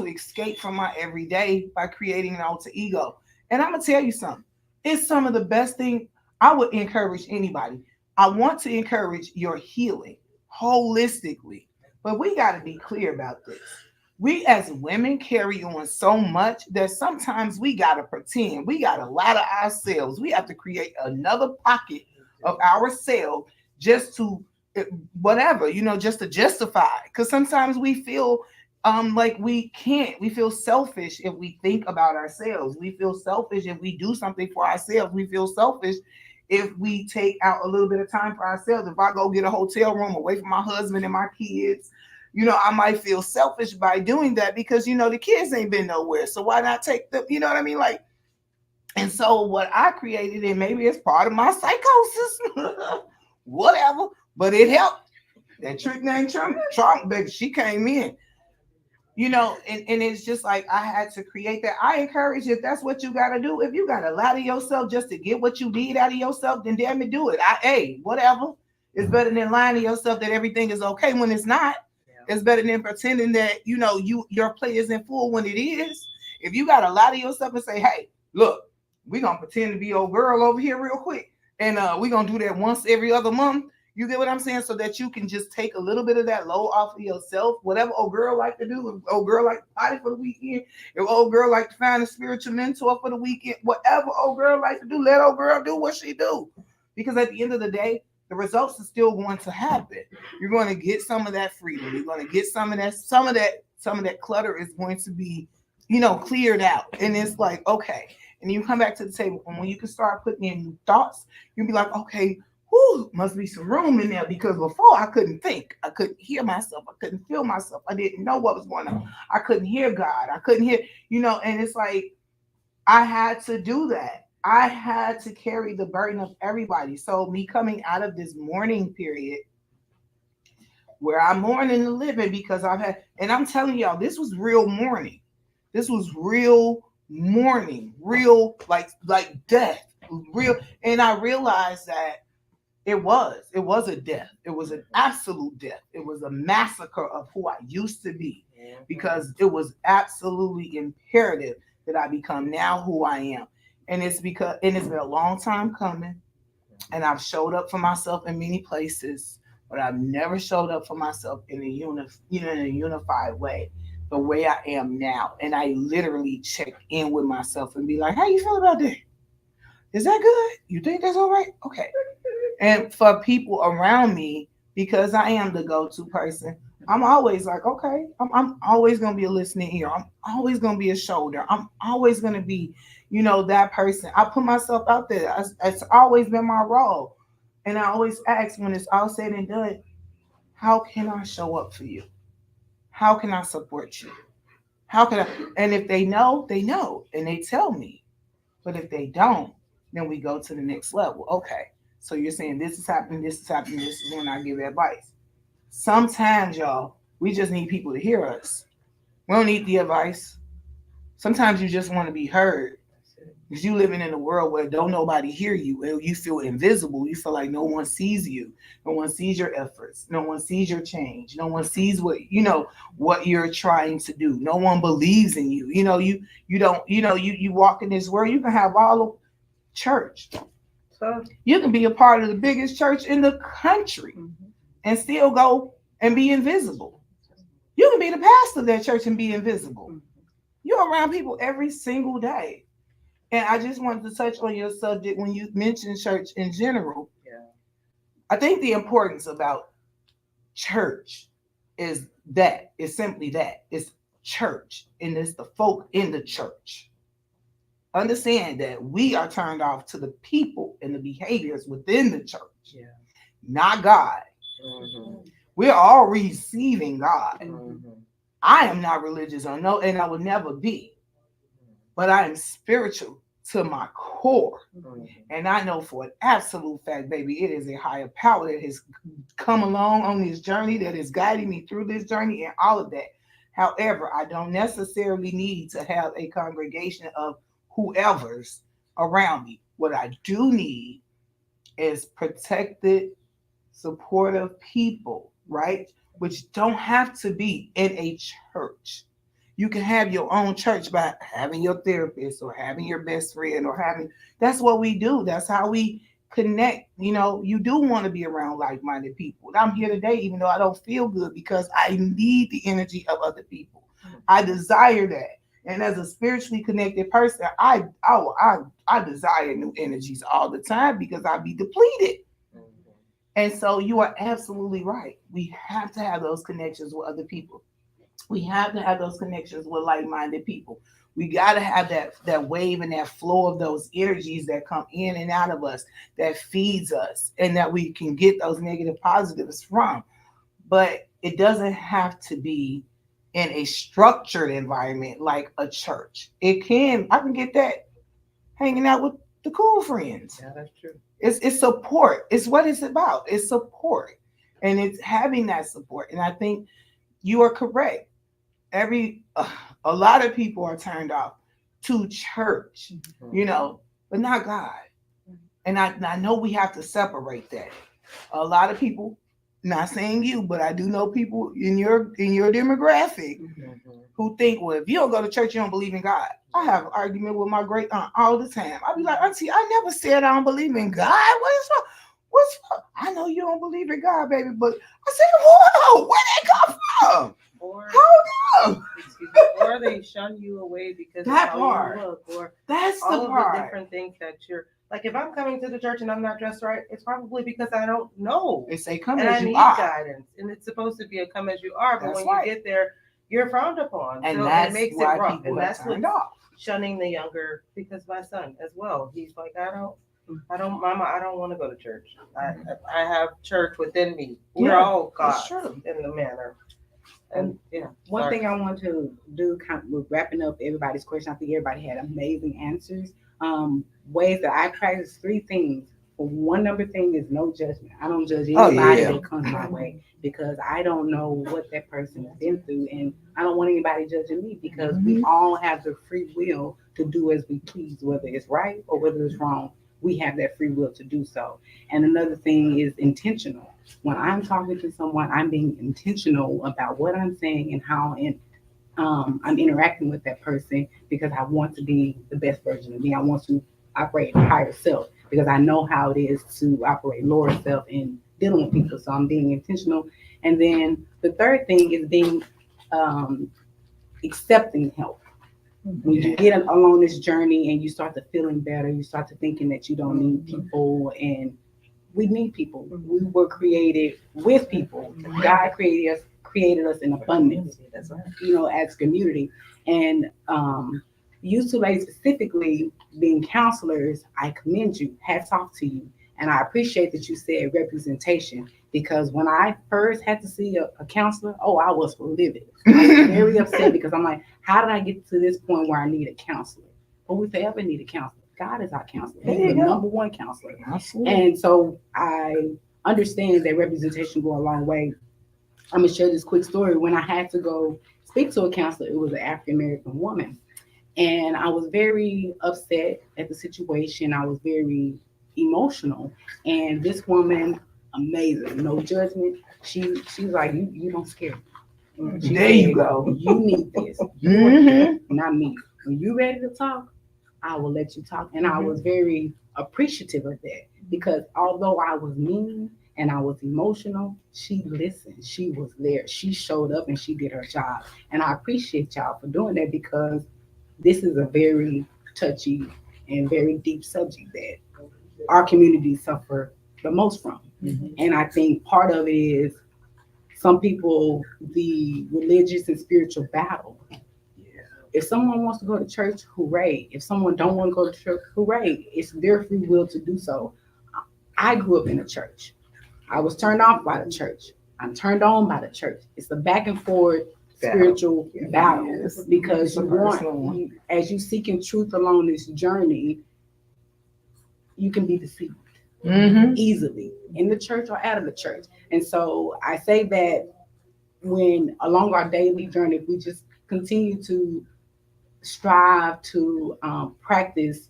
escape from my everyday by creating an alter ego. And I'm gonna tell you something. It's some of the best thing I would encourage anybody. I want to encourage your healing holistically. But we got to be clear about this. We as women carry on so much that sometimes we got to pretend. We got to lie to ourselves. We have to create another pocket of ourselves just to whatever, just to justify. Because sometimes we feel like we can't. We feel selfish if we think about ourselves. We feel selfish if we do something for ourselves. We feel selfish if we take out a little bit of time for ourselves. If I go get a hotel room away from my husband and my kids, I might feel selfish by doing that because the kids ain't been nowhere. So why not take them? You know what I mean? Like, and so what I created, and maybe it's part of my psychosis, whatever, but it helped. That trick named Trump, baby, she came in. And it's just like I had to create that. I encourage you, if that's what you got to do, if you got to lie to yourself just to get what you need out of yourself, then damn it, do it. Hey, whatever. It's better than lying to yourself that everything is okay when it's not. It's better than pretending that, your plate isn't full when it is. If you got to lie to yourself and say, hey, look, we're going to pretend to be old girl over here real quick. And we're going to do that once every other month. You get what I'm saying? So that you can just take a little bit of that load off of yourself. Whatever old girl like to do, if old girl like to party for the weekend, if old girl like to find a spiritual mentor for the weekend, whatever old girl like to do, let old girl do what she do. Because at the end of the day, the results are still going to happen. You're going to get some of that freedom. You're going to get some of that clutter is going to be, cleared out. And it's like, okay. And you come back to the table. And when you can start putting in new thoughts, you'll be like, okay, whoo, must be some room in there because before I couldn't think. I couldn't hear myself. I couldn't feel myself. I didn't know what was going on. I couldn't hear God. I couldn't hear, and it's like I had to do that. I had to carry the burden of everybody. So me coming out of this mourning period where I'm mourning the living because I've had, and I'm telling y'all, this was real mourning. This was real mourning, real like death, real. And I realized that it was a death. It was an absolute death. It was a massacre of who I used to be because it was absolutely imperative that I become now who I am. And it's been a long time coming. And I've showed up for myself in many places, but I've never showed up for myself in a unified way, the way I am now. And I literally check in with myself and be like, how you feel about that? Is that good? You think that's all right? Okay. And for people around me, because I am the go-to person, I'm always like, okay, I'm always going to be a listening ear. I'm always going to be a shoulder. I'm always going to be, that person. I put myself out there. It's always been my role. And I always ask when it's all said and done, how can I show up for you? How can I support you? How can I? And if they know, they know. And they tell me. But if they don't, then we go to the next level. Okay. So you're saying this is happening, this is happening, this is when I give advice. Sometimes, y'all, we just need people to hear us. We don't need the advice. Sometimes you just want to be heard. Because you living in a world where don't nobody hear you, and you feel invisible. You feel like no one sees you, no one sees your efforts, no one sees your change, no one sees what you're trying to do. No one believes in you. You don't. You walk in this world. You can have all of church. So, You can be a part of the biggest church in the country and still go and be invisible. You can be the pastor of that church and be invisible. You're around people every single day. And I just wanted to touch on your subject when you mentioned church in general. yeah. I think the importance about church is that it's simply that it's church and it's the folk in the church. Understand that we are turned off to the people and the behaviors within the church, Yeah. not God. Mm-hmm. We're all receiving God. Mm-hmm. I am not religious or no, and I will never be, but I am spiritual to my core. Mm-hmm. And I know for an absolute fact, baby, it is a higher power that has come along on this journey, that is guiding me through this journey and all of that. However, I don't necessarily need to have a congregation of whoever's around me. What I do need is protected, supportive people, right? Which don't have to be in a church. You can have your own church by having your therapist or having your best friend or having, that's what we do. That's how we connect. You do want to be around like-minded people. And I'm here today, even though I don't feel good, because I need the energy of other people. I desire that. And as a spiritually connected person, I desire new energies all the time because I be depleted. And so you are absolutely right. We have to have those connections with other people. We have to have those connections with like-minded people. We got to have that wave and that flow of those energies that come in and out of us, that feeds us, and that we can get those negative positives from. But it doesn't have to be in a structured environment like a church. I can get that hanging out with the cool friends. Yeah, that's true. It's support. It's what it's about. It's support. And it's having that support. And I think you are correct. A lot of people are turned off to church, but not God. And I know we have to separate that. A lot of people, not saying you, but I do know people in your demographic who think, well, if you don't go to church, you don't believe in God. I have an argument with my great aunt all the time. I'll be like, Auntie, I never said I don't believe in God. What is wrong? What's wrong? I know you don't believe in God, baby, but I said, whoa, where did that come from? Hold up. Or they shun you away because That of how part. you look, or That's all the of the part. different things that you're like. If I'm coming to the church and I'm not dressed right, it's probably because I don't know. They say come and as I you need are. guidance, and it's supposed to be a come as you are. But That's when right. you get there, you're frowned upon, And so that's it makes it why rough. people And are that's turned what's off. shunning the younger. Because my son as well, he's like, Mama, I don't want to go to church. I have church within me. We're Yeah, all that's God true. in the manner. And yeah, One sorry. thing I want to do, kind of with wrapping up everybody's question, I think everybody had amazing answers. Ways that I practice 3 things. One number thing is no judgment. I don't judge anybody that comes my way because I don't know what that person has been through, and I don't want anybody judging me because we all have the free will to do as we please, whether it's right or whether it's wrong. We have that free will to do so. And another thing is intentional. When I'm talking to someone, I'm being intentional about what I'm saying and how I'm interacting with that person because I want to be the best version of me. I want to operate higher self because I know how it is to operate lower self in dealing with people. So I'm being intentional. And then the third thing is being accepting help. When you get along this journey and you start to feeling better, you start to thinking that you don't need people, and we need people. We were created with people. God created us in abundance. That's right. As community. And you two ladies specifically being counselors, I commend you. Hats off to you. And I appreciate that you said representation because when I first had to see a counselor, I was livid. I was very upset because I'm like, how did I get to this point where I need a counselor? But we forever need a counselor. God is our counselor. He's the number one counselor. Absolutely. And so I understand that representation go a long way. I'm gonna share this quick story. When I had to go speak to a counselor, it was an African American woman. And I was very upset at the situation. I was very emotional. And this woman, amazing, no judgment. She's like, you don't scare me. She There you said, go. you need this. You Mhm. not me. When you ready to talk, I will let you talk. And I was very appreciative of that because although I was mean and I was emotional, she listened. She was there. She showed up and she did her job. And I appreciate y'all for doing that because this is a very touchy and very deep subject that our community suffer the most from. And I think part of it is some people, the religious and spiritual battle. If someone wants to go to church, hooray. If someone don't want to go to church, hooray. It's their free will to do so. I grew up in a church. I was turned off by the church. I'm turned on by the church. It's a back and forth spiritual battle Yes. because It's a you personal want, one. as you seeking truth along this journey, you can be deceived Mm-hmm. easily in the church or out of the church. And so I say that when along our daily journey, if we just continue to strive to practice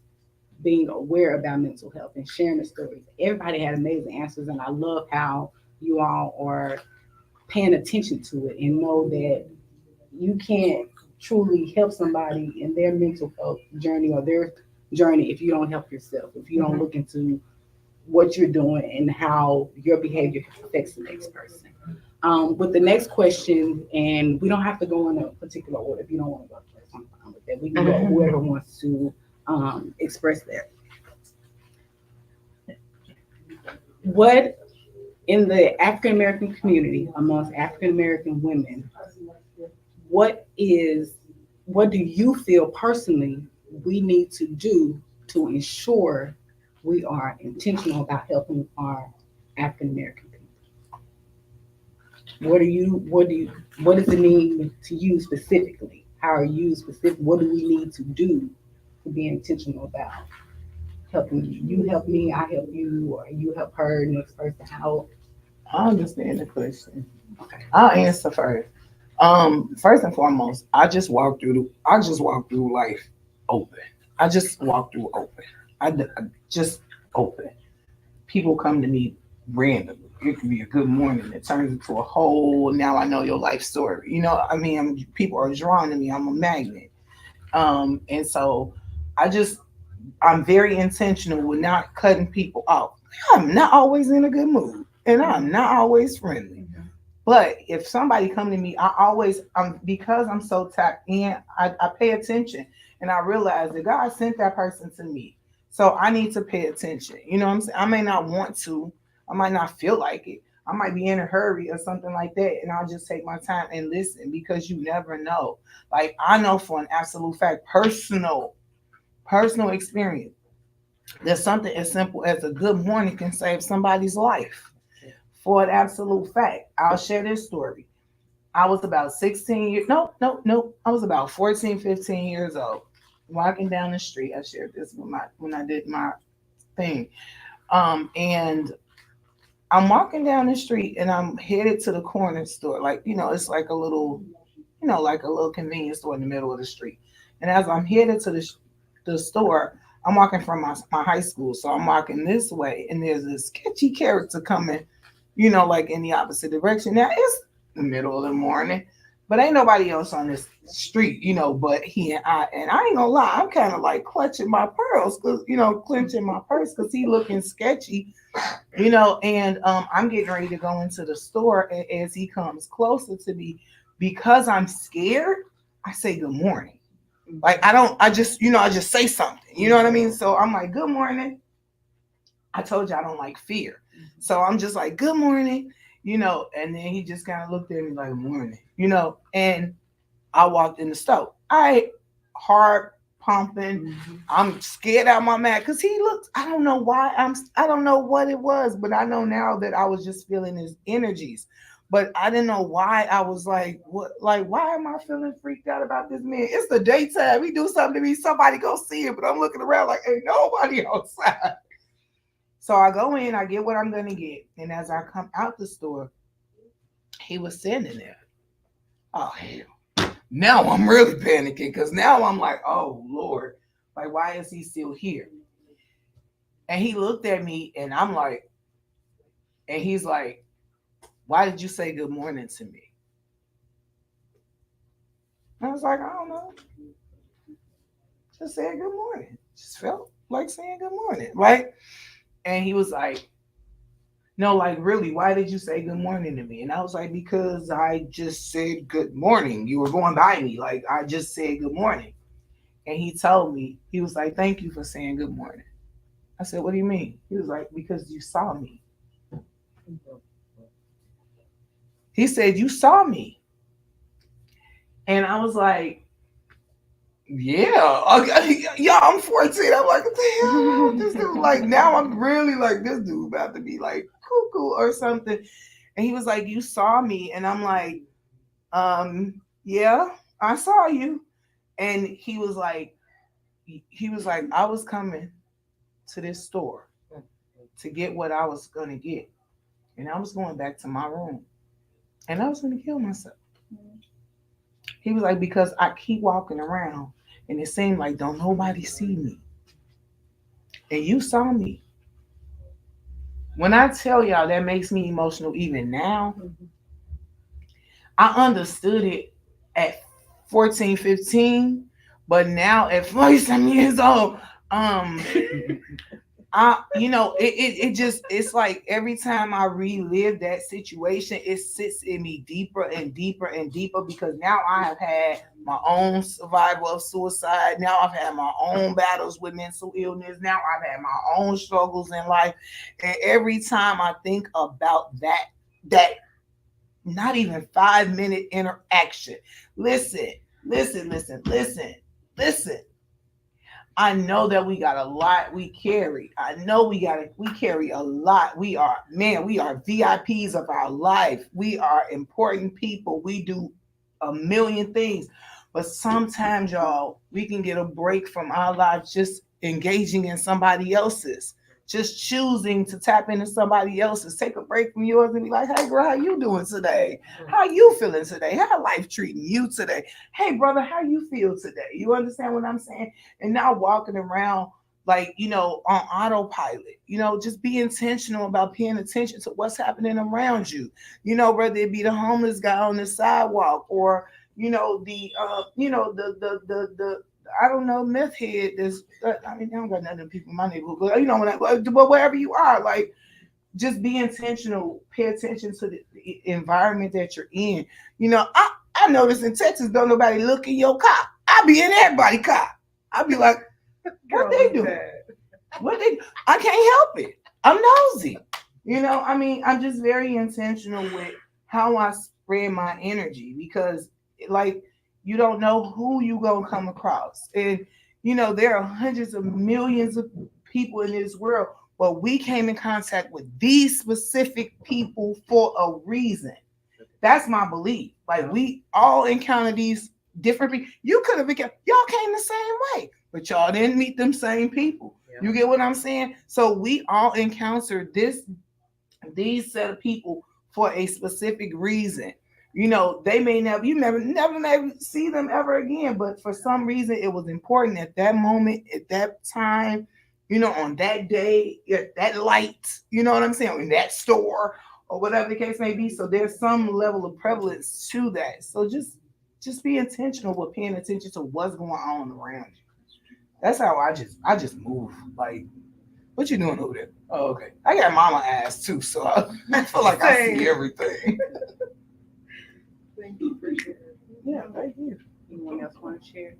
being aware about mental health and sharing the stories. Everybody had amazing answers, and I love how you all are paying attention to it and know that you can't truly help somebody in their mental health journey or their journey if you don't help yourself, if you don't look into what you're doing and how your behavior affects the next person. With the next question, and we don't have to go in a particular order. If you don't want to go first, I'm fine with that. We can go whoever wants to express that. What in the African American community, amongst African American women, what is what do you feel personally we need to do to ensure we are intentional about helping our African American people? What does it mean to you specifically? How are you specific? What do we need to do to be intentional about helping you? You help me, I help you, or you help her, next person. How? I understand the question. Okay. I'll answer first. First and foremost, I just walk through life open. I just walk through open. I just open. People come to me randomly. It could be a good morning. It turns into a whole. Now I know your life story. I mean, people are drawn to me. I'm a magnet. And so I just I'm very intentional with not cutting people off. I'm not always in a good mood, and I'm not always friendly. But if somebody come to me, because I'm so tapped in, I pay attention and I realize that God sent that person to me. So I need to pay attention. You know what I'm saying? I may not want to, I might not feel like it. I might be in a hurry or something like that. And I'll just take my time and listen because you never know. Like I know for an absolute fact, personal experience, that something as simple as a good morning can save somebody's life. For an absolute fact. I'll share this story. I was about 16 years, no. I was about 14, 15 years old. Walking down the street. I shared this when I did my thing. And I'm walking down the street and I'm headed to the corner store. Like, it's like a little, like a little convenience store in the middle of the street. And as I'm headed to the store, I'm walking from my high school. So I'm walking this way and there's this sketchy character coming, like in the opposite direction. Now it's the middle of the morning, but ain't nobody else on this street, but he and I. And I ain't gonna lie, I'm kind of like clutching my pearls, cause clenching my purse, cause he looking sketchy, And I'm getting ready to go into the store, and as he comes closer to me, because I'm scared, I say good morning. Like I just say something. You know what I mean? So I'm like, good morning. I told you I don't like fear. So I'm just like, good morning, and then he just kind of looked at me like, morning, and I walked in the store. Heart pumping. I'm scared out of my mind because he looked, I don't know why, I don't know what it was, but I know now that I was just feeling his energies. But I didn't know why I was like, what, like, why am I feeling freaked out about this man? It's the daytime. He do something to me, somebody go see it, but I'm looking around like, ain't nobody outside. So I go in, I get what I'm gonna get, and as I come out the store, he was standing there. Oh hell! Now I'm really panicking because now I'm like, oh Lord, like why is he still here? And he looked at me and I'm like, and he's like, why did you say good morning to me? I was like, I don't know. Just saying good morning. Just felt like saying good morning. Right? And he was like, no, like really, why did you say good morning to me? And I was like, because I just said good morning. You were going by me. Like I just said good morning. And he told me, he was like, thank you for saying good morning. I said, what do you mean? He was like, because you saw me. He said, you saw me. And I was like, yeah. Okay. Yeah, I'm 14. I'm like, what the hell? This dude, like, now I'm really like, this dude about to be like cuckoo or something. And he was like, you saw me. And I'm like, yeah, I saw you. And he was like, I was coming to this store to get what I was gonna get. And I was going back to my room. And I was gonna kill myself. He was like, because I keep walking around and it seemed like don't nobody see me. And you saw me. When I tell y'all that makes me emotional even now, I understood it at 14, 15, but now at 47 years old, it just, it's like every time I relive that situation, it sits in me deeper and deeper and deeper because now I have had my own survival of suicide. Now I've had my own battles with mental illness. Now I've had my own struggles in life. And every time I think about that not even 5-minute interaction, listen. I know that we got a lot we carry. I know we carry a lot. We are VIPs of our life. We are important people. We do a million things. But sometimes, y'all, we can get a break from our lives just engaging in somebody else's. Just choosing to tap into somebody else's. Take a break from yours and be like, hey girl, how you doing today? How you feeling today? How life treating you today? Hey brother, how you feel today? You understand what I'm saying? And not walking around like, on autopilot. Just be intentional about paying attention to what's happening around you. Whether it be the homeless guy on the sidewalk or, the I don't know, meth head. I don't got nothing people in my neighborhood, but wherever you are, like, just be intentional. Pay attention to the environment that you're in. I notice in Texas, don't nobody look in your car. I be in everybody's car. I be like, what they doing? I can't help it. I'm nosy. I'm just very intentional with how I spread my energy because, like, you don't know who you gonna come across, and there are hundreds of millions of people in this world, but we came in contact with these specific people for a reason. That's my belief. Like we all encounter these different people. You could have been, y'all came the same way, but y'all didn't meet them same people. Yeah. You get what I'm saying? So we all encounter these set of people for a specific reason. They may never, you never see them ever again, but for some reason it was important at that moment, at that time, on that day, at that light, you know what I'm saying, in that store or whatever the case may be. So there's some level of prevalence to that. So just be intentional with paying attention to what's going on around you. That's how I just move. Like, what you doing over there? Oh, okay. I got mama ass too, so I feel like I see everything. Thank you for sharing. Yeah, thank you. Anyone else want to share?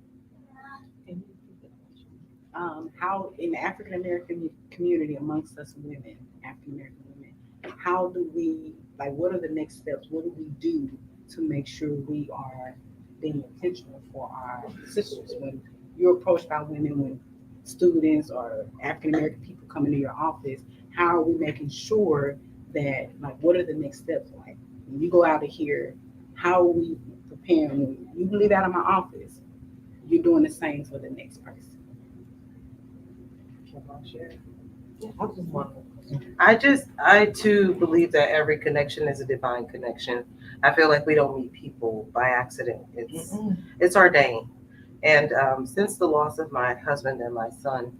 How in the African American community amongst us women, African American women, how do we, like, what are the next steps? What do we do to make sure we are being intentional for our sisters when you're approached by women, when students or African American people come into your office? How are we making sure that, like, what are the next steps? Like, when you go out of here, how are we preparing? When you leave out of my office, you're doing the same for the next person. I too believe that every connection is a divine connection. I feel like we don't meet people by accident. Mm-mm. It's ordained. And since the loss of my husband and my son,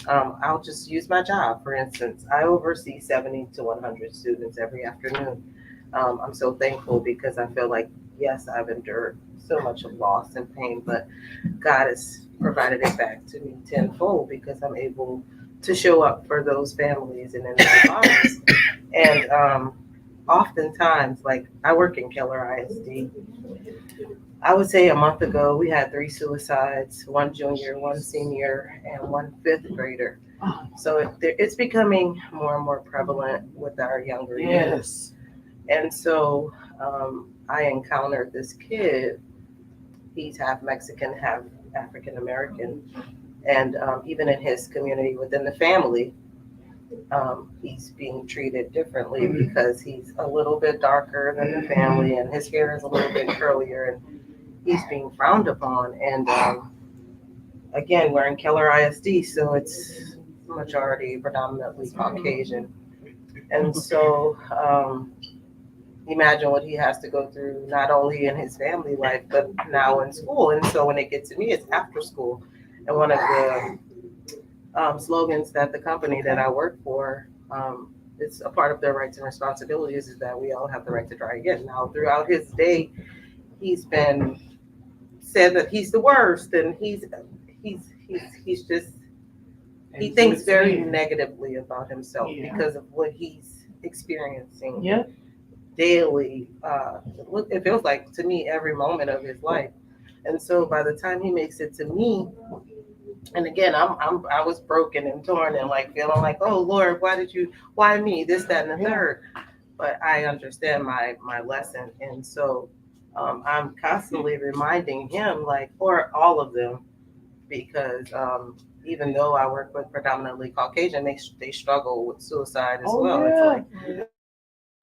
I'll just use my job. For instance, I oversee 70 to 100 students every afternoon. I'm so thankful because I feel like, yes, I've endured so much of loss and pain, but God has provided it back to me tenfold because I'm able to show up for those families and in their lives. And oftentimes, like I work in Keller ISD, I would say a month ago we had 3 suicides, one junior, one senior, and one fifth grader. So it's becoming more and more prevalent with our younger youth. Yes. And so I encountered this kid. He's half Mexican, half African American. And even in his community within the family, he's being treated differently because he's a little bit darker than the family and his hair is a little bit curlier and he's being frowned upon. And again, we're in Keller ISD, so it's majority predominantly Caucasian. And so imagine what he has to go through, not only in his family life, but now in school. And so when it gets to me, it's after school. And one of the slogans that the company that I work for, it's a part of their rights and responsibilities is that we all have the right to try again. Now, throughout his day, he's been said that he's the worst, and he's just he thinks very negatively about himself because of what he's experiencing daily. It feels like to me every moment of his life, and so by the time he makes it to me, and again, I was broken and torn and like feeling like, oh Lord, why me, this, that, and the third. But I understand my lesson, and so I'm constantly reminding him, like, or all of them, because even though I work with predominantly Caucasian, they struggle with suicide as well. It's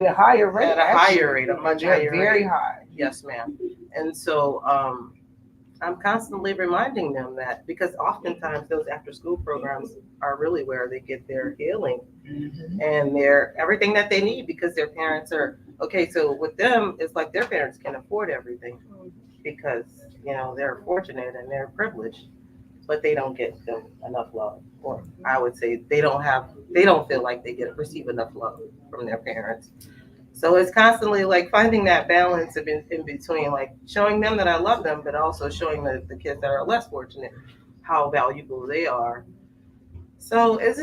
like a higher rate. At a higher rate, a much higher very rate. high. Yes, ma'am. And so I'm constantly reminding them that because oftentimes those after school programs are really where they get their healing and their everything that they need because their parents are okay. So with them, it's like their parents can afford everything because they're fortunate and they're privileged, but they don't get them enough love. Or I would say they don't feel like they receive enough love from their parents. So it's constantly like finding that balance in between, like showing them that I love them, but also showing the kids that are less fortunate how valuable they are. So it's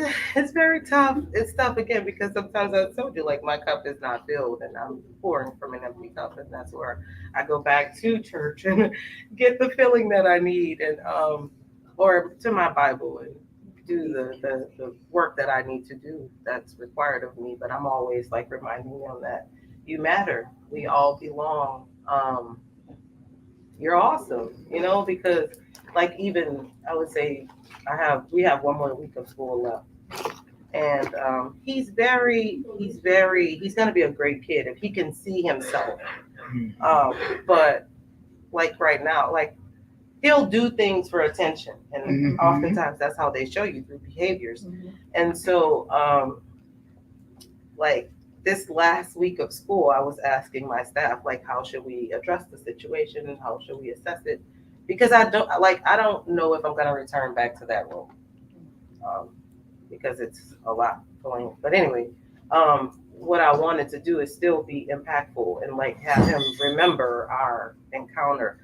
very tough. It's tough again because sometimes I told you like my cup is not filled and I'm pouring from an empty cup, and that's where I go back to church and get the filling that I need, and or to my Bible and do the work that I need to do that's required of me. But I'm always like reminding them that you matter. We all belong. You're awesome, because like even I would say we have one more week of school left. And he's gonna be a great kid if he can see himself. But like right now, like he'll do things for attention, and oftentimes that's how they show you through behaviors. And so like this last week of school, I was asking my staff, like, how should we address the situation and how should we assess it? Because I don't know if I'm going to return back to that room because it's a lot going. But anyway, what I wanted to do is still be impactful and like have him remember our encounter.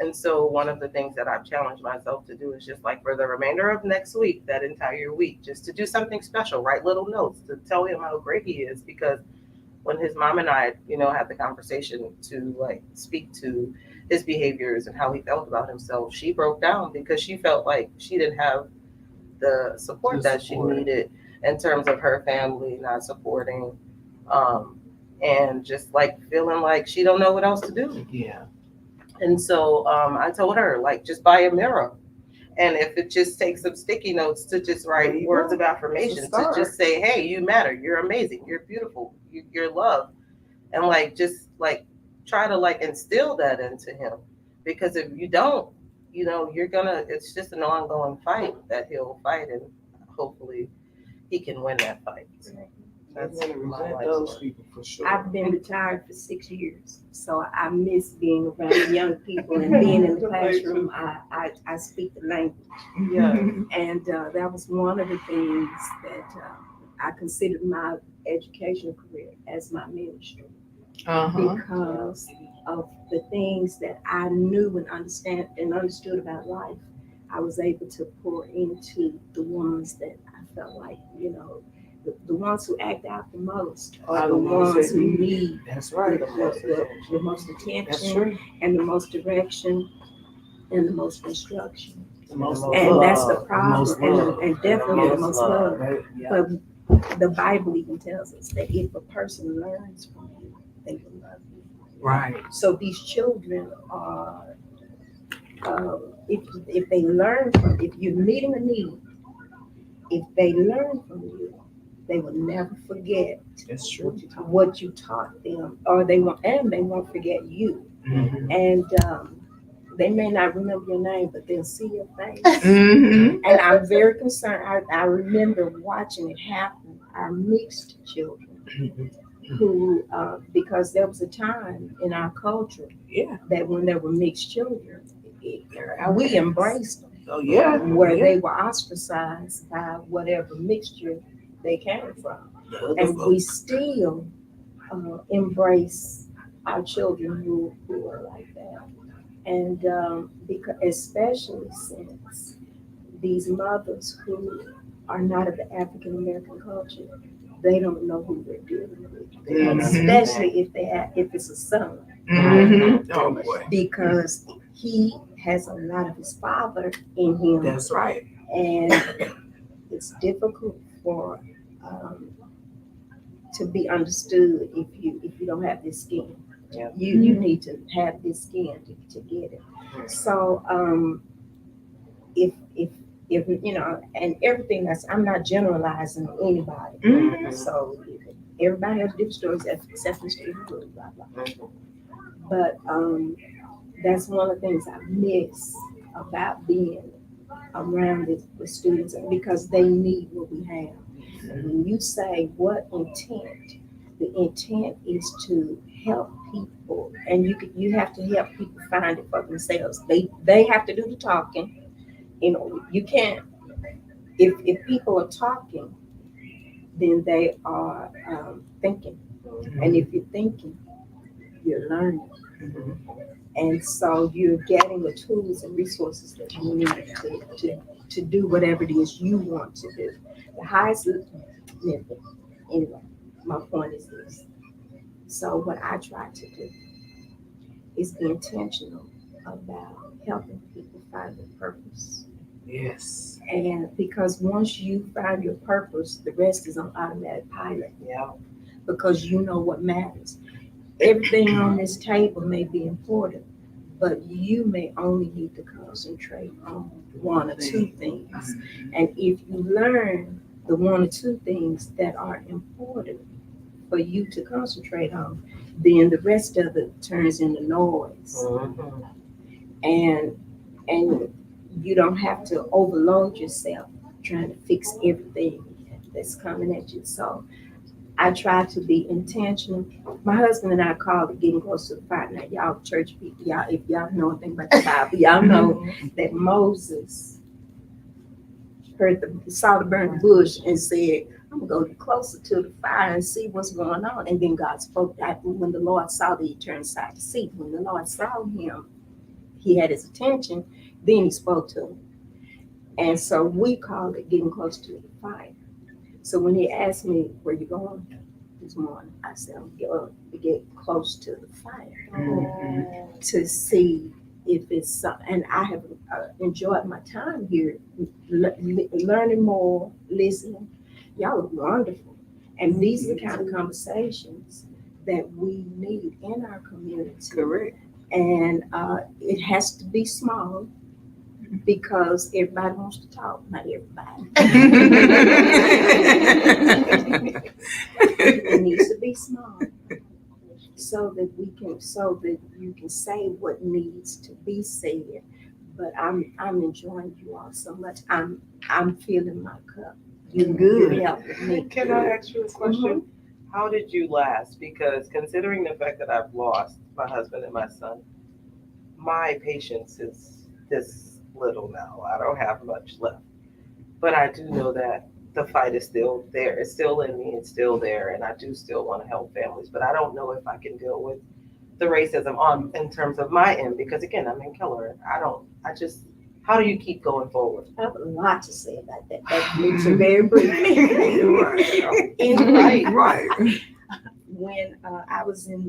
And so one of the things that I've challenged myself to do is just like for the remainder of next week, that entire week, just to do something special, write little notes to tell him how great he is. Because when his mom and I, had the conversation to like speak to his behaviors and how he felt about himself, she broke down because she felt like she didn't have the support that she needed in terms of her family not supporting, and just like feeling like she don't know what else to do. Yeah. And so I told her, like, just buy a mirror. And if it just takes some sticky notes to just write words of affirmation, to just say, hey, you matter, you're amazing, you're beautiful, you're loved. And like, just like, try to like instill that into him. Because if you don't, it's just an ongoing fight that he'll fight. And hopefully he can win that fight. You're That's gonna my resent life those story. people for sure. I've been retired for 6 years, so I miss being around young people and being in the classroom. I speak the language, Yeah. and that was one of the things that I considered my educational career as my ministry because of the things that I knew and understood about life. I was able to pour into the ones that I felt like, the ones who act out the most are the ones who need That's right. the most That's attention true. and the most direction and the most instruction. The most And love. that's the The problem, most love. and definitely the most most love. love. Yeah. But the Bible even tells us that if a person learns from you, they will love you. Right. So these children are, if they learn from, if you're meeting a need, if they learn from you, they will never forget It's true. what you taught them, or they won't forget you. Mm-hmm. And they may not remember your name, but they'll see your face. Mm-hmm. And I'm very concerned. I remember watching it happen. Our mixed children, who, because there was a time in our culture Yeah. that when there were mixed children, we embraced them. Oh yeah. Where Yeah. they were ostracized by whatever mixture they came from. And we still embrace our children who are like that. And because, especially since these mothers who are not of the African American culture, they don't know who they're dealing with, Mhm. especially if it's a son, Mm-hmm. Oh boy. because he has a lot of his father in him, That's right. and it's difficult for to be understood if you don't have this skin. Yeah. You need to have this skin to get it. So if and everything that's, I'm not generalizing anybody. Mhm. So everybody has different stories, except for Stephen, blah blah. But that's one of the things I miss about being around the students, because they need what we have. And when you say what intent, the intent is to help people, and you have to help people find it for themselves. They have to do the talking. You can't. If people are talking, then they are thinking, and if you're thinking, you're learning. And so you're getting the tools and resources that you need to do whatever it is you want to do. The highest level. Anyway, my point is this. So what I try to do is be intentional about helping people find their purpose. Yes. And because once you find your purpose, the rest is on automatic pilot. Yeah. Because you know what matters. Everything on this table may be important, but you may only need to concentrate on one or two things. And if you learn the one or two things that are important for you to concentrate on, then the rest of it turns into noise. Mm-hmm. And you don't have to overload yourself trying to fix everything that's coming at you. So I try to be intentional. My husband and I call it getting close to the fire. Now, y'all church people, if y'all know anything about the Bible, y'all know that Moses saw the burning bush and said, I'm gonna go closer to the fire and see what's going on. And then God spoke that when the Lord saw that, he turned side to see. When the Lord saw him, he had his attention, then he spoke to him. And so we call it getting close to the fire. So when he asked me, where you going this morning? I said, I'm going to get close to the fire to see if it's something. And I have enjoyed my time here, learning more, listening. Y'all are wonderful. And these are the kind of conversations that we need in our community. Correct. And it has to be small, because everybody wants to talk, not everybody. It needs to be small so that you can say what needs to be said. But I'm enjoying you all so much. I'm filling my cup. you Good. you help with me. Can I ask you a question? How did you last? Because considering the fact that I've lost my husband and my son, my patience is this little now. I don't have much left. But I do know that the fight is still there. It's still in me. It's still there. And I do still want to help families. But I don't know if I can deal with the racism on in terms of my end because again, I'm in Keller. How do you keep going forward? I have a lot to say about that. That makes it very briefly. Right. When I was in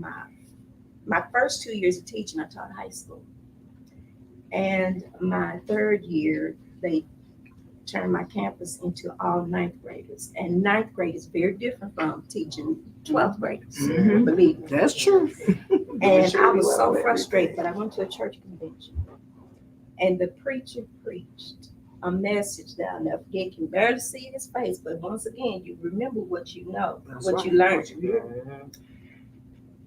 my first 2 years of teaching, I taught high school. And my third year, they turned my campus into all ninth graders. And ninth grade is very different from teaching 12th graders, Mhm. believe me. That's true. And Sure I was you so love frustrated, everything. but I went to a church convention. And the preacher preached a message that I'll never forget. You can barely see his face, but once again, you remember what you know, That's what right. you learned.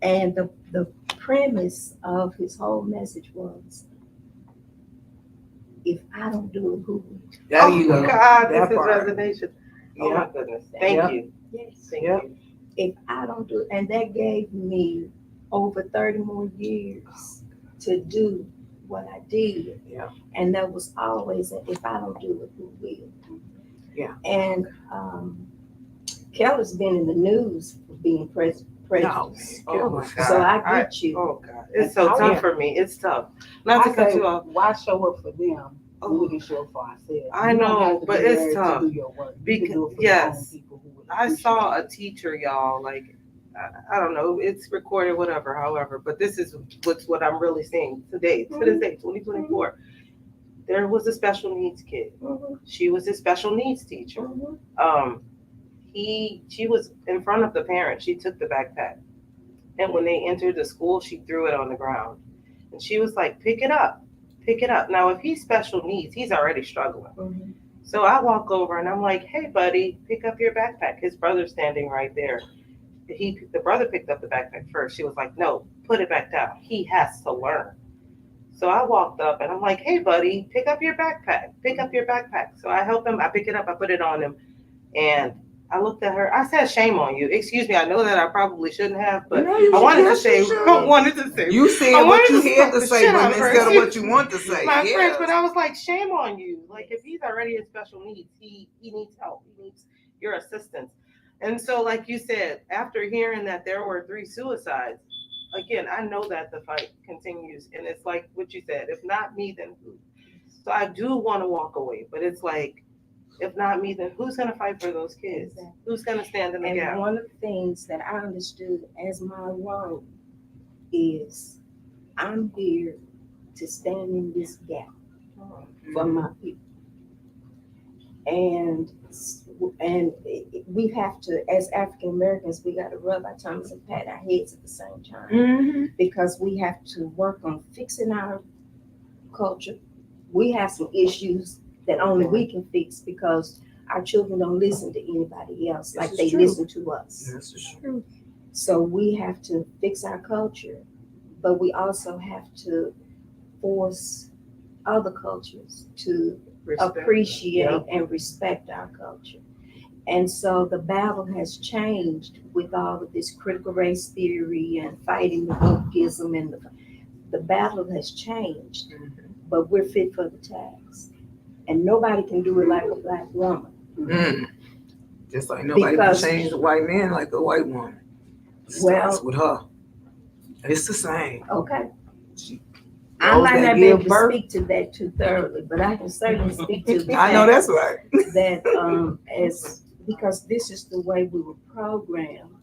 And the premise of his whole message was, if I don't do it, who will? There you go. God, That this is part. resignation. Oh Yeah. my goodness. Thank Yeah. you. Yes. Thank Yeah. you. If I don't do it, and that gave me over 30 more years to do what I did. Yeah. And that was always that if I don't do it, who will? Yeah. And Keller's been in the news for being prejudiced. Oh my God. So I get you. Oh God. It's so tough for me. It's tough. Not to I cut say, you off. why show up for them when we can show up for ourselves? I You don't know, have to but be it's there tough. to do your work. You can do it for Yes. your own people who would I appreciate saw a it. teacher, y'all, like, I don't know, it's recorded, whatever, however, but this is what I'm really seeing today, to this day, 2024. There was a special needs kid. She was a special needs teacher. She was in front of the parent. She took the backpack. And when they entered the school, she threw it on the ground. And she was like, pick it up, pick it up. Now, if he's special needs, he's already struggling. So I walk over and I'm like, hey, buddy, pick up your backpack. His brother's standing right there. The brother picked up the backpack first. She was like, no, put it back down. He has to learn. So I walked up and I'm like, hey, buddy, pick up your backpack. Pick up your backpack. So I help him. I pick it up. I put it on him. And I looked at her. I said, shame on you. Excuse me. I know that I probably shouldn't have, but No, you I wanted to yes, say, you should. I wanted to say, You said I what wanted you to had slap to the say, shit but out of her. instead of what you want to say. my Yes. friends, but I was like, shame on you. Like, if he's already in special needs, he needs help. He needs your assistance. And so, like you said, after hearing that there were 3 suicides, again, I know that the fight continues. And it's like what you said, if not me, then who? So I do want to walk away, but it's like, if not me, then who's going to fight for those kids? Exactly. Who's going to stand in the And gap? one of the things that I understood as my role is I'm here to stand in this gap for my people. And we have to, as African Americans, we got to rub our tongues and pat our heads at the same time because we have to work on fixing our culture. We have some issues that only we can fix because our children don't listen to anybody else like they listen to us. This is true. So we have to fix our culture, but we also have to force other cultures to appreciate and respect our culture. And so the battle has changed with all of this critical race theory and fighting the wokeism, and the battle has changed, but we're fit for the task. And nobody can do it like a Black woman. Just like nobody can change a white man like a white woman. It starts with her. It's the same. Okay. I might not be able to speak to that too thoroughly, but I can certainly speak to that. I know that's right. That because this is the way we were programmed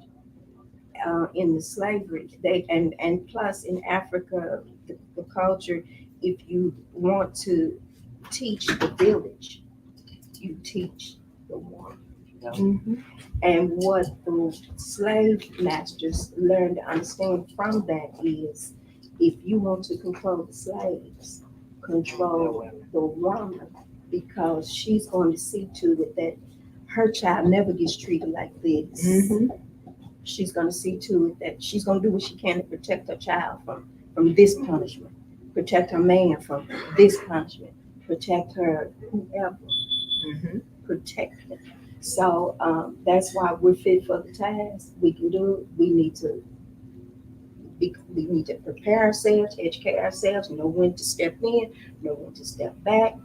in the slavery. And plus in Africa, the culture, if you want to teach the village, you teach the woman. And what the slave masters learned to understand from that is, if you want to control the slaves, control the woman, because she's going to see to it that her child never gets treated like this. She's going to see to it that she's going to do what she can to protect her child from this punishment, protect her man from this punishment, protect her whoever, protect them. So that's why we're fit for the task. We can do it. We need to prepare ourselves, educate ourselves, know when to step in, know when to step back,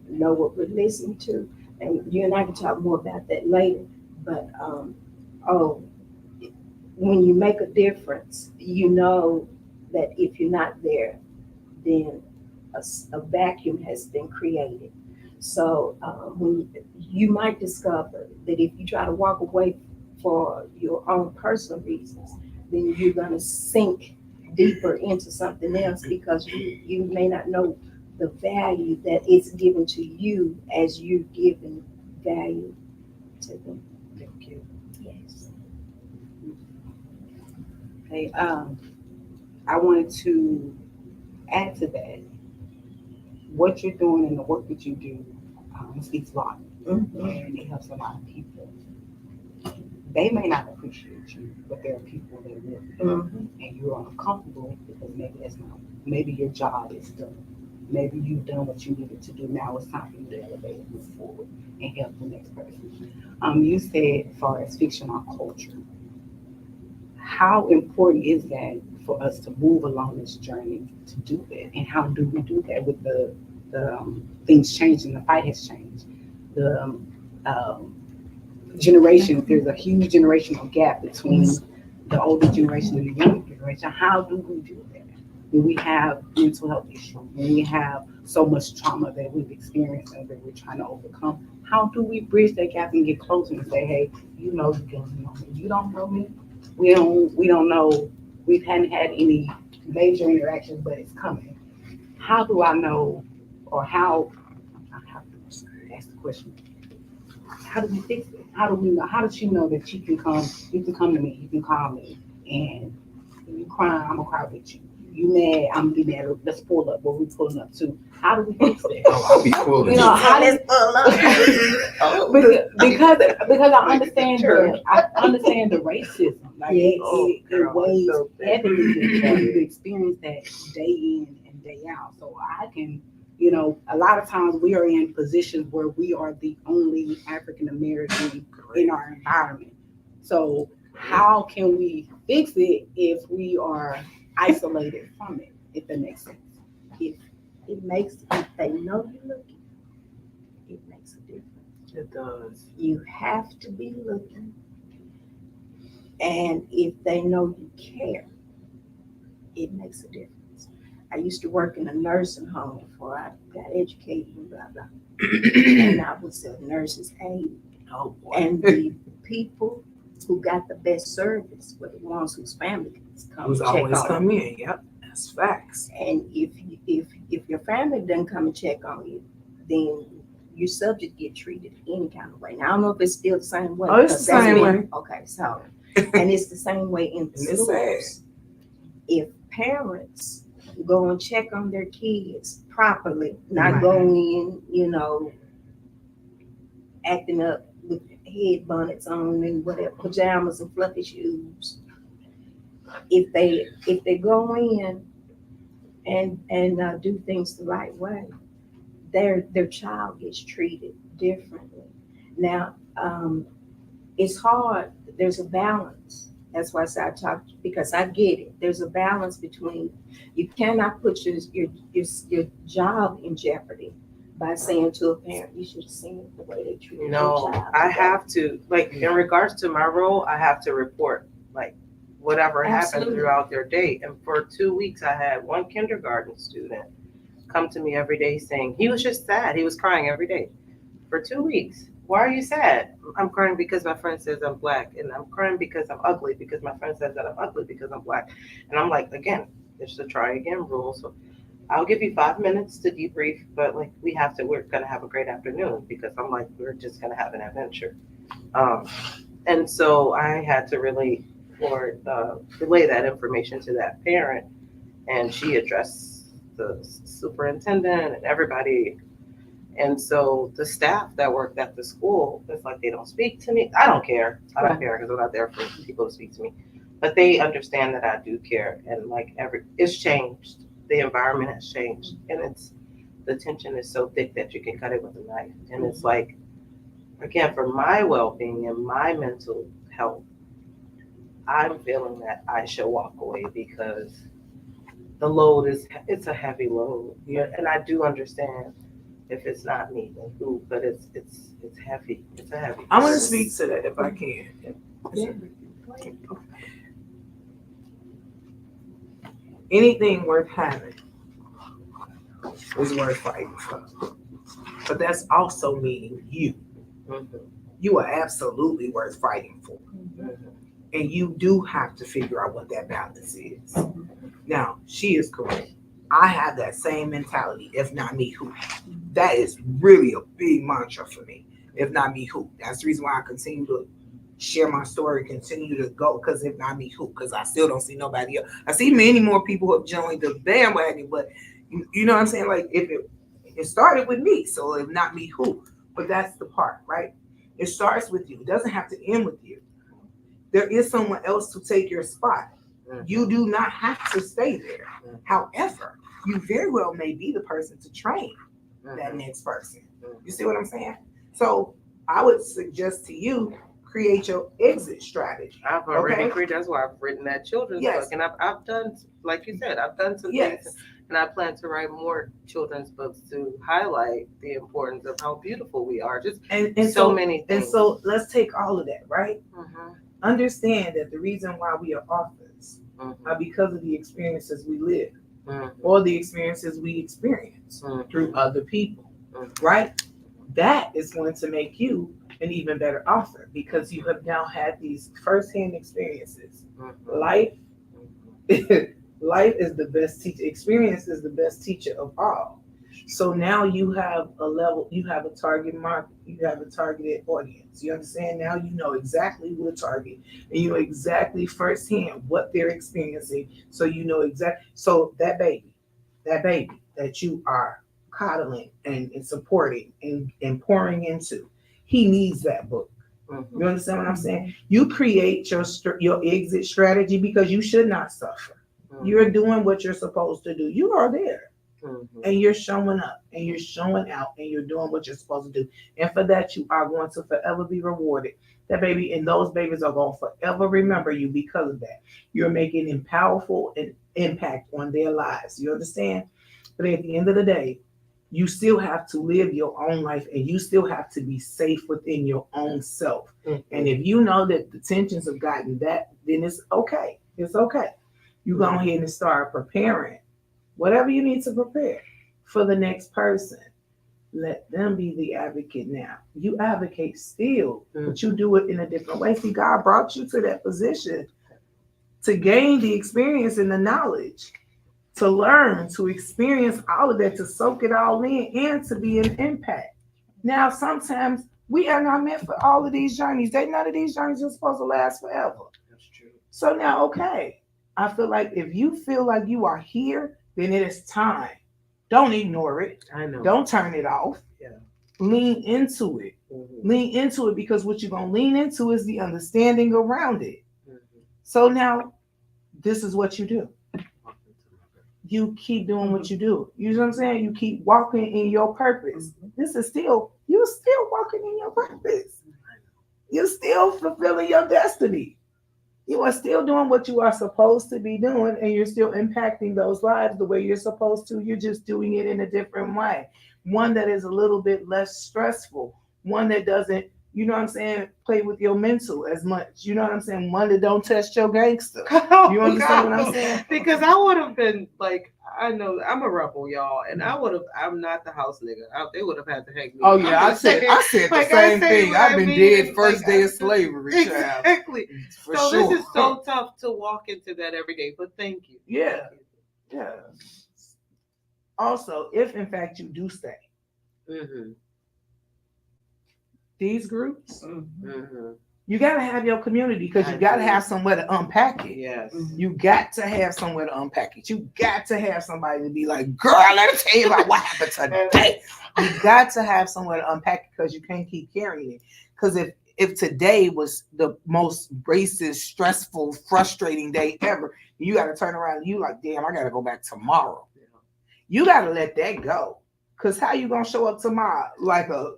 know what we're listening to. And you and I can talk more about that later. But oh, when you make a difference, you know that if you're not there, then a vacuum has been created. So when you might discover that if you try to walk away for your own personal reasons, then you're going to sink deeper into something else because you may not know the value that it's given to you as you're giving value to them. Thank you. Yes. Okay, I wanted to add to that. What you're doing and the work that you do speaks a lot, and it helps a lot of people. They may not appreciate you, but there are people that will, and you're uncomfortable because maybe your job is done. Maybe you've done what you needed to do. Now it's time for you to elevate and move forward and help the next person. You said, as far as fixing our culture, how important is that for us to move along this journey to do that? And how do we do that with the things changing? The fight has changed. The generation, there's a huge generational gap between the older generation and the younger generation. How do we do that? When we have mental health issues, when we have so much trauma that we've experienced and that we're trying to overcome, how do we bridge that gap and get closer and say, hey, you know, you don't know me. You don't know me. We don't know. We hadn't had any major interactions, but it's coming. How do I know, or how? I have to ask the question. How do we fix it? How do we know? How does she know that you can come? You can come to me. You can call me, and when you cry, I'm gonna cry with you. You mad? I'm gonna be mad. Let's pull up. What we pulling up to? How do we fix it? Oh, I'll be cool. You know, how does because I understand the racism. Like it weighs heavily. You experience that day in and day out. So I can, a lot of times we are in positions where we are the only African American in our environment. So how can we fix it if we are isolated from it? If that makes sense. If they know you're looking, it makes a difference. It does. You have to be looking. And if they know you care, it makes a difference. I used to work in a nursing home before I got educated and blah, blah. And I was a nurse's aide. Oh, boy. And the people who got the best service were the ones whose families come Who's check always on come them. in. Yep, that's facts. And if your family doesn't come and check on you, then your subject get treated any kind of way. Now I don't know if it's still the same way. Oh, it's the because that's same been- way. Okay, so and it's the same way in And it's sad. schools. If parents go and check on their kids properly, not Right. go in, acting up with head bonnets on and whatever, pajamas and fluffy shoes. If they go in and do things the right way, their child gets treated differently. Now, it's hard. There's a balance. That's why I said I talk, because I get it. There's a balance between, you cannot put your job in jeopardy by saying to a parent, you should have seen the way they treat your No, child. I have to, like, in regards to my role, I have to report, like, whatever happened Absolutely. throughout their day. And for 2 weeks, I had one kindergarten student come to me every day saying, he was just sad. He was crying every day for 2 weeks. Why are you sad? I'm crying because my friend says I'm black, and I'm crying because I'm ugly, because my friend says that I'm ugly because I'm black. And I'm like, again, there's the try again rule. So I'll give you 5 minutes to debrief, but like we're gonna have a great afternoon, because I'm like, we're just gonna have an adventure. And so I had to really relay that information to that parent, and she addressed the superintendent and everybody. And so the staff that worked at the school, it's like they don't speak to me. I don't care. I don't care because I'm not there for people to speak to me. But they understand that I do care, and like it's changed. The environment has changed, and the tension is so thick that you can cut it with a knife. And it's like again, for my well-being and my mental health, I'm feeling that I should walk away because the load it's a heavy load. Yeah. And I do understand if it's not me, then who? But it's heavy. It's a heavy. I'm going to load. speak to that if I can. Anything worth having is worth fighting for. But that's also meaning you. Mhm. You are absolutely worth fighting for. Mhm. And you do have to figure out what that balance is. Now, she is correct. I have that same mentality. If not me, who? That is really a big mantra for me. If not me, who? That's the reason why I continue to share my story, continue to go. Because if not me, who? Because I still don't see nobody else. I see many more people who have joined the bandwagon, but you know what I'm saying? Like, if it started with me, so if not me, who? But that's the part, right? It starts with you. It doesn't have to end with you. There is someone else to take your spot. You do not have to stay there. However, you very well may be the person to train that next person. You see what I'm saying? So I would suggest to you, create your exit strategy. I've already Okay? agreed. That's why I've written that children's Yes. book, and I've done, like you said, I've done some things, Yes. and I plan to write more children's books to highlight the importance of how beautiful we are. Just And so many and things. so let's take all of that, right? Mhm. Understand that the reason why we are authors Mhm. are because of the experiences we live Mhm. or the experiences we experience Mhm. through other people, Mhm. right? That is going to make you an even better author because you have now had these firsthand experiences. Mhm. Life, life is the best teacher. Experience is the best teacher of all. So now you have a level, you have a target market, you have a targeted audience. You understand? Now you know exactly who to target, and you know exactly firsthand what they're experiencing. So you know exactly. So that baby that you are coddling and supporting and pouring into, he needs that book. Mhm. You understand what I'm saying? You create your exit strategy because you should not suffer. You're doing what you're supposed to do. You are there. Mhm. And you're showing up and you're showing out and you're doing what you're supposed to do. And for that, you are going to forever be rewarded. That baby and those babies are going to forever remember you because of that. You're making a powerful impact on their lives. You understand? But at the end of the day, you still have to live your own life and you still have to be safe within your own self. Mhm. And if you know that the tensions have gotten that, then it's okay. It's okay. You go ahead and start preparing whatever you need to prepare for the next person. Let them be the advocate now. You advocate still, but you do it in a different way. See, God brought you to that position to gain the experience and the knowledge, to learn, to experience all of that, to soak it all in, and to be an impact. Now, sometimes we are not meant for all of these journeys. None of these journeys are supposed to last forever. That's true. So now, okay, I feel like if you feel like you are here, then it is time. Don't ignore it. I know. Don't turn it off. Yeah. Lean into it. Mhm. Lean into it because what you're going to lean into is the understanding around it. Mhm. So now, this is what you do. You keep doing what you do. You know what I'm saying? You keep walking in your purpose. This is still, you're still walking in your purpose. You're still fulfilling your destiny. You are still doing what you are supposed to be doing, and you're still impacting those lives the way you're supposed to. You're just doing it in a different way. One that is a little bit less stressful. One that doesn't, you know what I'm saying, play with your mental as much. You know what I'm saying? One that don't test your gangster. You understand what I'm saying? Because I would have been like, I know I'm a rebel, y'all, and I would have. I'm not the house nigga. They would have had to hang me. Oh yeah, I said like, the same thing. what I've I been mean, dead first like, day of slavery, child. Exactly. For So sure. this is so tough to walk into that every day. But thank you. Yeah. Yeah. Also, if in fact you do stay, Mhm. these groups, Mhm. you got to have your community because you got to have somewhere to unpack it. Yes. You got to have somewhere to unpack it. You got to have somebody to be like, girl, let me tell you about what happened today. You got to have somewhere to unpack it because you can't keep carrying it. Because if today was the most racist, stressful, frustrating day ever, you got to turn around and you like, damn, I got to go back tomorrow. You got to let that go. Because how you going to show up tomorrow like a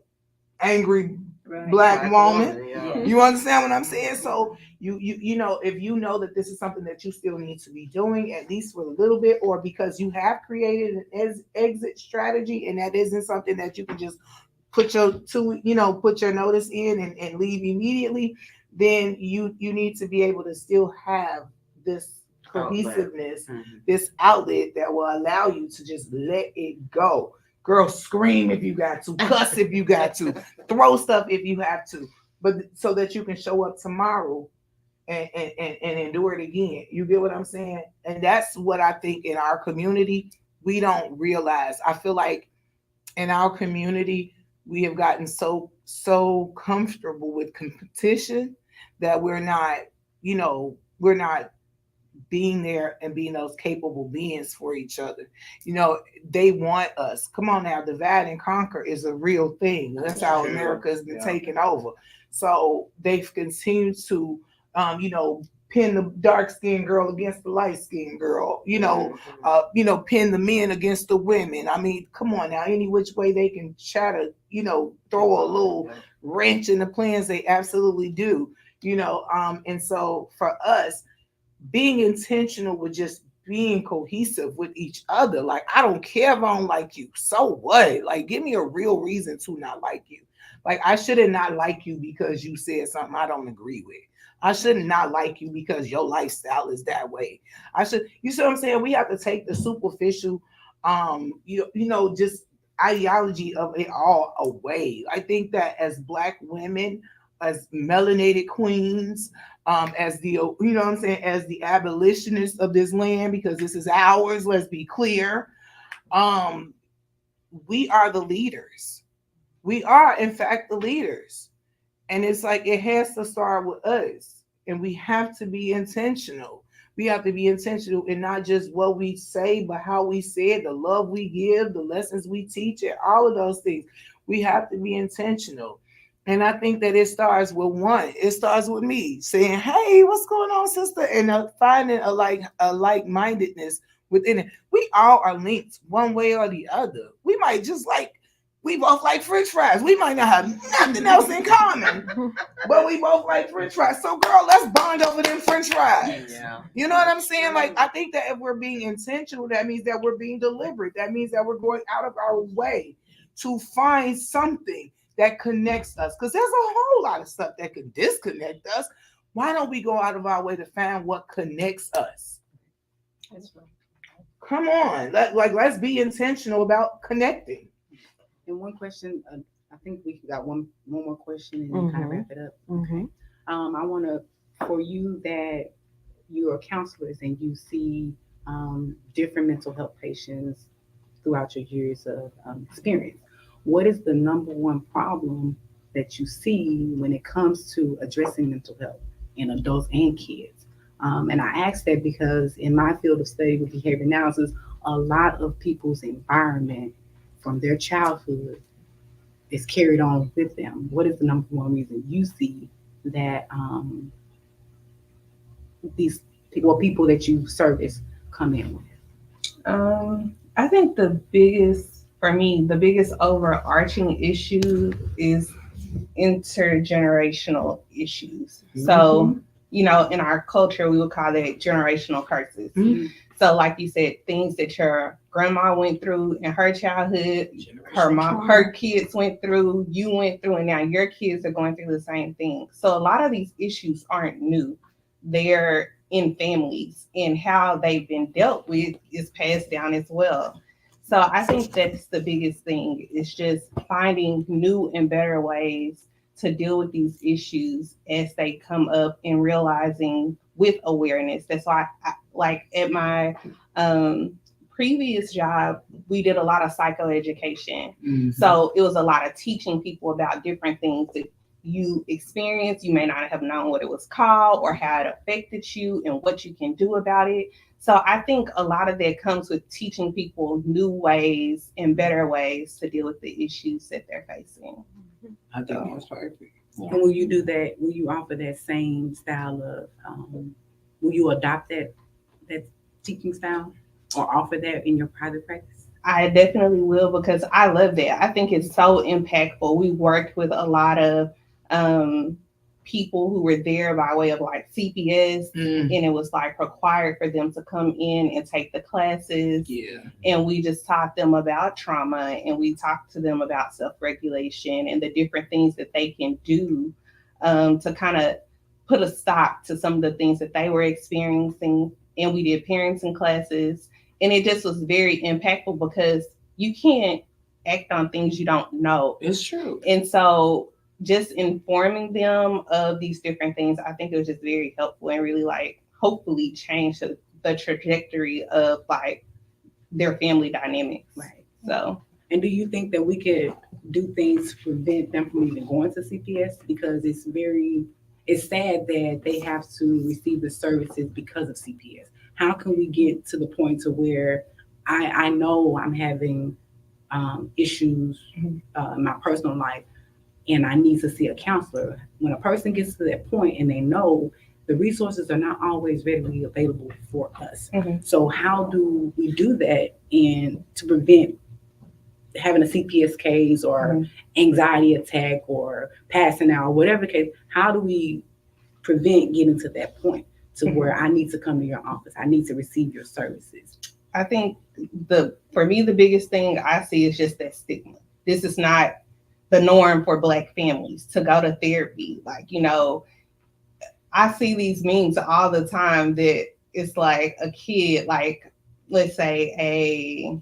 angry Right. Black woman. Yeah. You understand what I'm saying? So you know, if you know that this is something that you still need to be doing at least for a little bit, or because you have created an exit strategy and that isn't something that you can just put your notice in and leave immediately, then you need to be able to still have this cohesiveness, this outlet that will allow you to just let it go. Girl, scream if you got to, cuss if you got to, throw stuff if you have to, but so that you can show up tomorrow and endure it again. You get what I'm saying? And that's what I think in our community we don't realize. I feel like in our community we have gotten so comfortable with competition that we're not being there and being those capable beings for each other. They want us. Come on now, divide and conquer is a real thing. That's how America has been taken over. So they've continued to, pin the dark skinned girl against the light skinned girl. Pin the men against the women. I mean, come on now, any which way they can try to, throw a little wrench in the plans, they absolutely do. And so for us, being intentional with just being cohesive with each other. Like, I don't care if I don't like you. So what? Like, give me a real reason to not like you. Like, I shouldn't not like you because you said something I don't agree with. I shouldn't not like you because your lifestyle is that way. You see what I'm saying? We have to take the superficial, just ideology of it all away. I think that as Black women, as melanated queens, as the, as the abolitionists of this land, because this is ours, let's be clear. We are the leaders. We are, in fact, the leaders. And it's like, it has to start with us. And we have to be intentional. We have to be intentional in not just what we say, but how we say it, the love we give, the lessons we teach, and all of those things. We have to be intentional. And I think that it starts with one. It starts with me saying, "Hey, what's going on, sister?" And finding a like-mindedness within it. We all are linked one way or the other. We both like French fries. We might not have nothing else in common, but we both like French fries. So, girl, let's bond over them French fries. Yeah. You know what I'm saying? Like, I think that if we're being intentional, that means that we're being deliberate. That means that we're going out of our way to find something that connects us, because there's a whole lot of stuff that can disconnect us. Why don't we go out of our way to find what connects us? That's right. Come on, let's be intentional about connecting. And one question, I think we got one more question and then kind of wrap it up. Okay. I want to, for you that you are counselors and you see different mental health patients throughout your years of experience, what is the number one problem that you see when it comes to addressing mental health in adults and kids? And I ask that because in my field of study with behavior analysis, a lot of people's environment from their childhood is carried on with them. What is the number one reason you see that these people that you service come in with? I think the biggest overarching issue is intergenerational issues. So, in our culture, we would call it generational curses. So, like you said, things that your grandma went through in her childhood, her kids went through, you went through, and now your kids are going through the same thing. So, a lot of these issues aren't new. They're in families, and how they've been dealt with is passed down as well. So I think that's the biggest thing, is just finding new and better ways to deal with these issues as they come up, and realizing with awareness. That's why, like at my previous job, we did a lot of psychoeducation. So it was a lot of teaching people about different things that you experience. You may not have known what it was called or how it affected you and what you can do about it. So I think a lot of that comes with teaching people new ways and better ways to deal with the issues that they're facing. I think that's perfect. Yeah. And will you do that? Will you offer that same style of? Will you adopt that teaching style or offer that in your private practice? I definitely will, because I love that. I think it's so impactful. We worked with a lot of people who were there by way of like CPS, and it was like required for them to come in and take the classes. Yeah. And we just taught them about trauma, and we talked to them about self-regulation and the different things that they can do to kind of put a stop to some of the things that they were experiencing. And we did parenting classes, and it just was very impactful because you can't act on things you don't know. It's true. And so just informing them of these different things, I think it was just very helpful and really like hopefully change the trajectory of like their family dynamics. Right. So, and do you think that we could do things to prevent them from even going to CPS? Because it's sad that they have to receive the services because of CPS. How can we get to the point to where I know I'm having issues in my personal life, and I need to see a counselor? When a person gets to that point and they know the resources are not always readily available for us. So how do we do that and to prevent having a CPS case or anxiety attack or passing out, whatever the case? How do we prevent getting to that point to where I need to come to your office, I need to receive your services? I think for me, the biggest thing I see is just that stigma. This is not the norm for Black families to go to therapy. Like, you know, I see these memes all the time that it's like a kid, like, let's say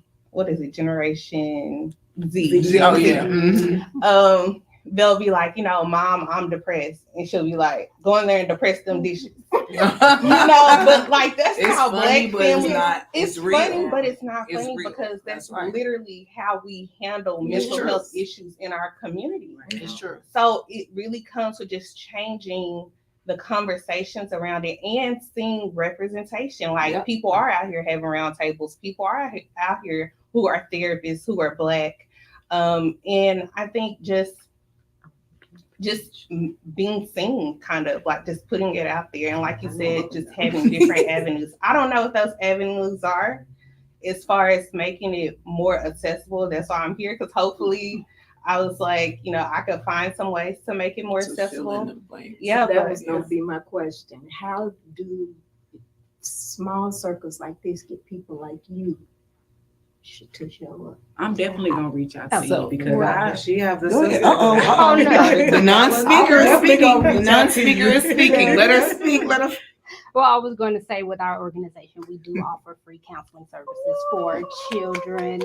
Generation Z. Oh, yeah. They'll be like, you know, Mom, I'm depressed. And she'll be like, go in there and depress them dishes. You know, but like that's It's how funny, Black but it's families. not. It's real. funny, but it's not It's funny real. because that's right. literally how we handle It's mental true. health issues in our community. It's true. So it really comes with just changing the conversations around it and seeing representation. Like people are out here having roundtables. People are out here who are therapists, who are Black. And I think just being seen, kind of like just putting it out there. And like you said, just having different avenues. I don't know what those avenues are as far as making it more accessible. That's why I'm here, because hopefully I was like, you know, I could find some ways to make it more accessible. Yeah, that was going to be my question. How do small circles like this get people like you to show up? I'm definitely gonna reach out to you because she has the Go ahead. sister. Uh-oh. no. The non-speaker is definitely speaking. gonna The reach out to non-speaker you. is speaking. Let her speak. Let her. Well, I was going to say with our organization, we do offer free counseling services for children,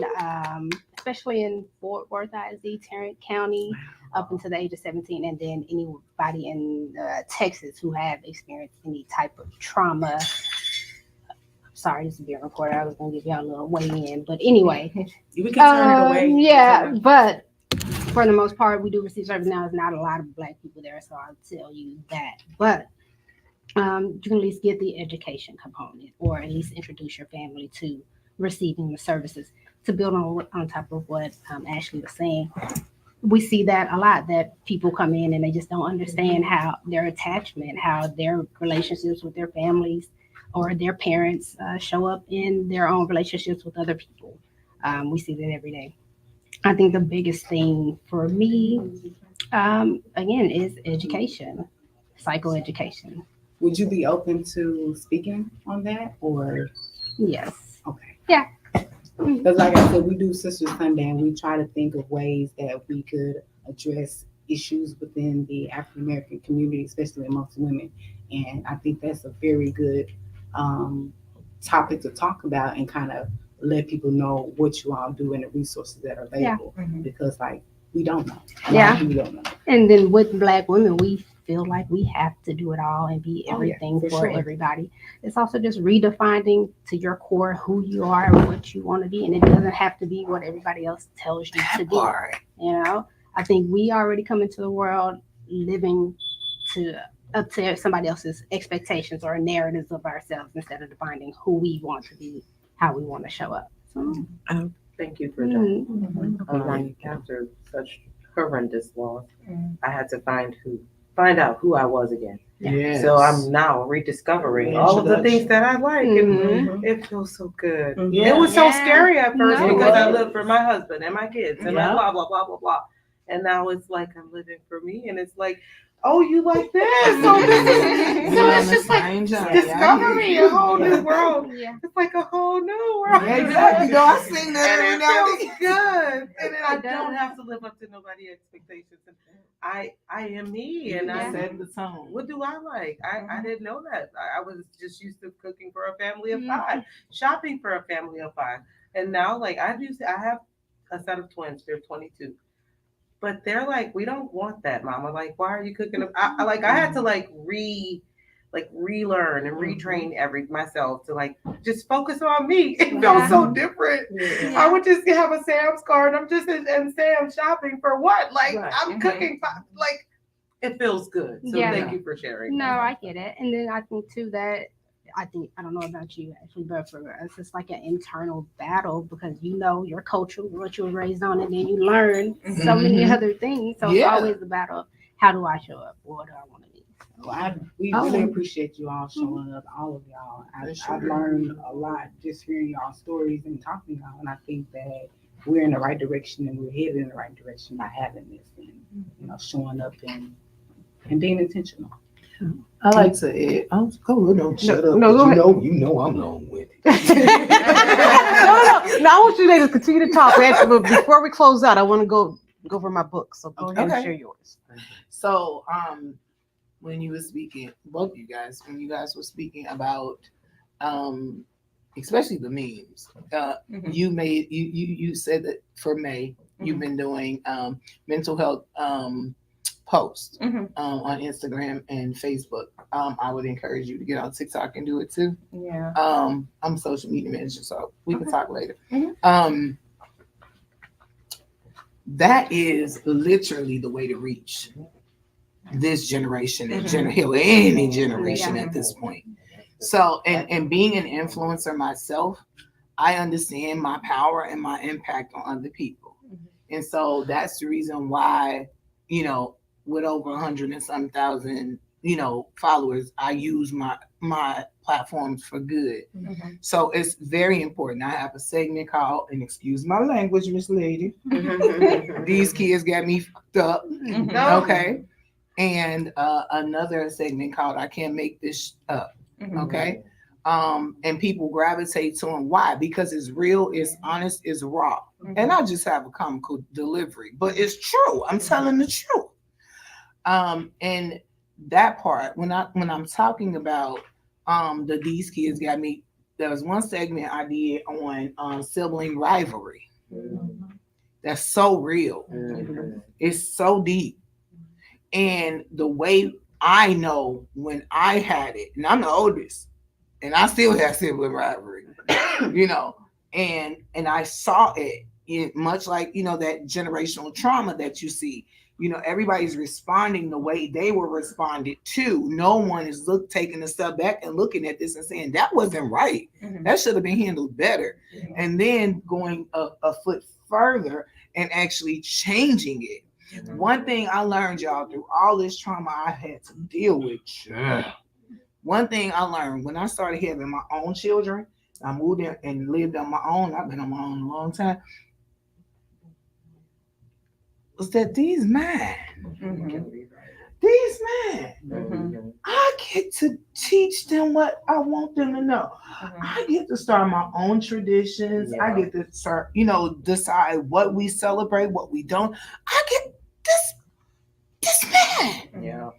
especially in Fort Worth, ISD, Tarrant County, up until the age of 17, and then anybody in Texas who have experienced any type of trauma. Sorry, this is being recorded. I was going to give y'all a little weigh in, but anyway. we can turn it away. Yeah, but for the most part, we do receive service now. There's not a lot of Black people there, so I'll tell you that. But you can at least get the education component, or at least introduce your family to receiving the services. To build on top of what Ashley was saying, we see that a lot, that people come in and they just don't understand how their attachment, how their relationships with their families or their parents show up in their own relationships with other people. We see that every day. I think the biggest thing for me, again, is education, psychoeducation. Would you be open to speaking on that, or? Yes. Okay. Yeah. Because like I said, we do Sister Sunday, and we try to think of ways that we could address issues within the African American community, especially amongst women. And I think that's a very good topic to talk about and kind of let people know what you all do and the resources that are available. Because like we don't know. We don't know. And then with Black women, we feel like we have to do it all and be everything for sure. everybody. It's also just redefining to your core who you are and what you want to be, and it doesn't have to be what everybody else tells you to be. You know, I think we already come into the world living up to somebody else's expectations or narratives of ourselves instead of defining who we want to be, how we want to show up. So, Thank you for that. After such horrendous loss, I had to find out who I was again. Yes. So I'm now rediscovering all of the things that I like, and it feels so good. Yeah. It was so scary at first No, because I it lived for my husband and my kids and my blah blah blah blah blah. And now it's like I'm living for me, and it's like, oh, you like this? So this is We so on it's the just like same journey. I hear discovering you. a whole new world. Yeah. It's like a whole new world. Exactly. No, I sing that And every it now and feels then. good, and then I It does. don't have to live up to nobody's expectations. And I am me, and Yeah. I Set the tone. what do I like? I didn't know that. I was just used to cooking for a family of Mhm. five, shopping for a family of five, and now like I have a set of twins. They're 22, but they're like, we don't want that, Mama. Like, why are you cooking? I had to relearn and retrain myself to like just focus on me. It felt so different. Yeah. I would just have a Sam's card. I'm just in Sam's shopping for what? Like Right. I'm cooking. Like it feels good. So Yeah. thank you for sharing. No, I get it. And then I think too that I don't know about you actually, but for us it's like an internal battle because you know your culture, what you were raised on, and then you learn so many Mhm. other things. So Yeah. it's always a battle of how do I show up? What do I want to be? Well, we really appreciate you all showing up, all of y'all. I've learned a lot just hearing y'all stories and talking to y'all, and I think that we're in the right direction and we're headed in the right direction by having this and showing up and being intentional. I like to add. Don't shut up. no, go ahead. You know I'm long with it. No, I want you ladies to continue to talk. But before we close out, I want to go over my book. So go ahead Okay. and share yours. So, when you were speaking, both you guys, when you guys were speaking about, especially the memes, you said that for May, you've been doing mental health posts on Instagram and Facebook. I would encourage you to get on TikTok and do it too. Yeah. I'm a social media manager, so we can talk later. That is literally the way to reach this generation and any generation at this point. So, and being an influencer myself, I understand my power and my impact on other people. And so that's the reason why, with over 100 and some thousand, followers, I use my platforms for good. So it's very important. I have a segment called, and excuse my language, Miss Lady. These kids got me fucked up. Okay. And another segment called I Can't Make This Up. Okay. And people gravitate to them. Why? Because it's real, it's honest, it's raw. And I just have a comical delivery, but it's true. I'm telling the truth. And that part, when I'm talking about these kids got me, there was one segment I did on sibling rivalry. That's so real. It's so deep. And the way I know when I had it, and I'm the oldest, and I still have sibling rivalry, and I saw it much like, that generational trauma that you see. Everybody's responding the way they were responded to. No one is taking a step back and looking at this and saying that wasn't right. That should have been handled better. And then going a foot further and actually changing it. One thing I learned, y'all, through all this trauma I had to deal with. One thing I learned when I started having my own children, I moved in and lived on my own. I've been on my own a long time. Was that these men, I get to teach them what I want them to know. I get to start my own traditions. I get to start, decide what we celebrate, what we don't. I get this man. Yeah.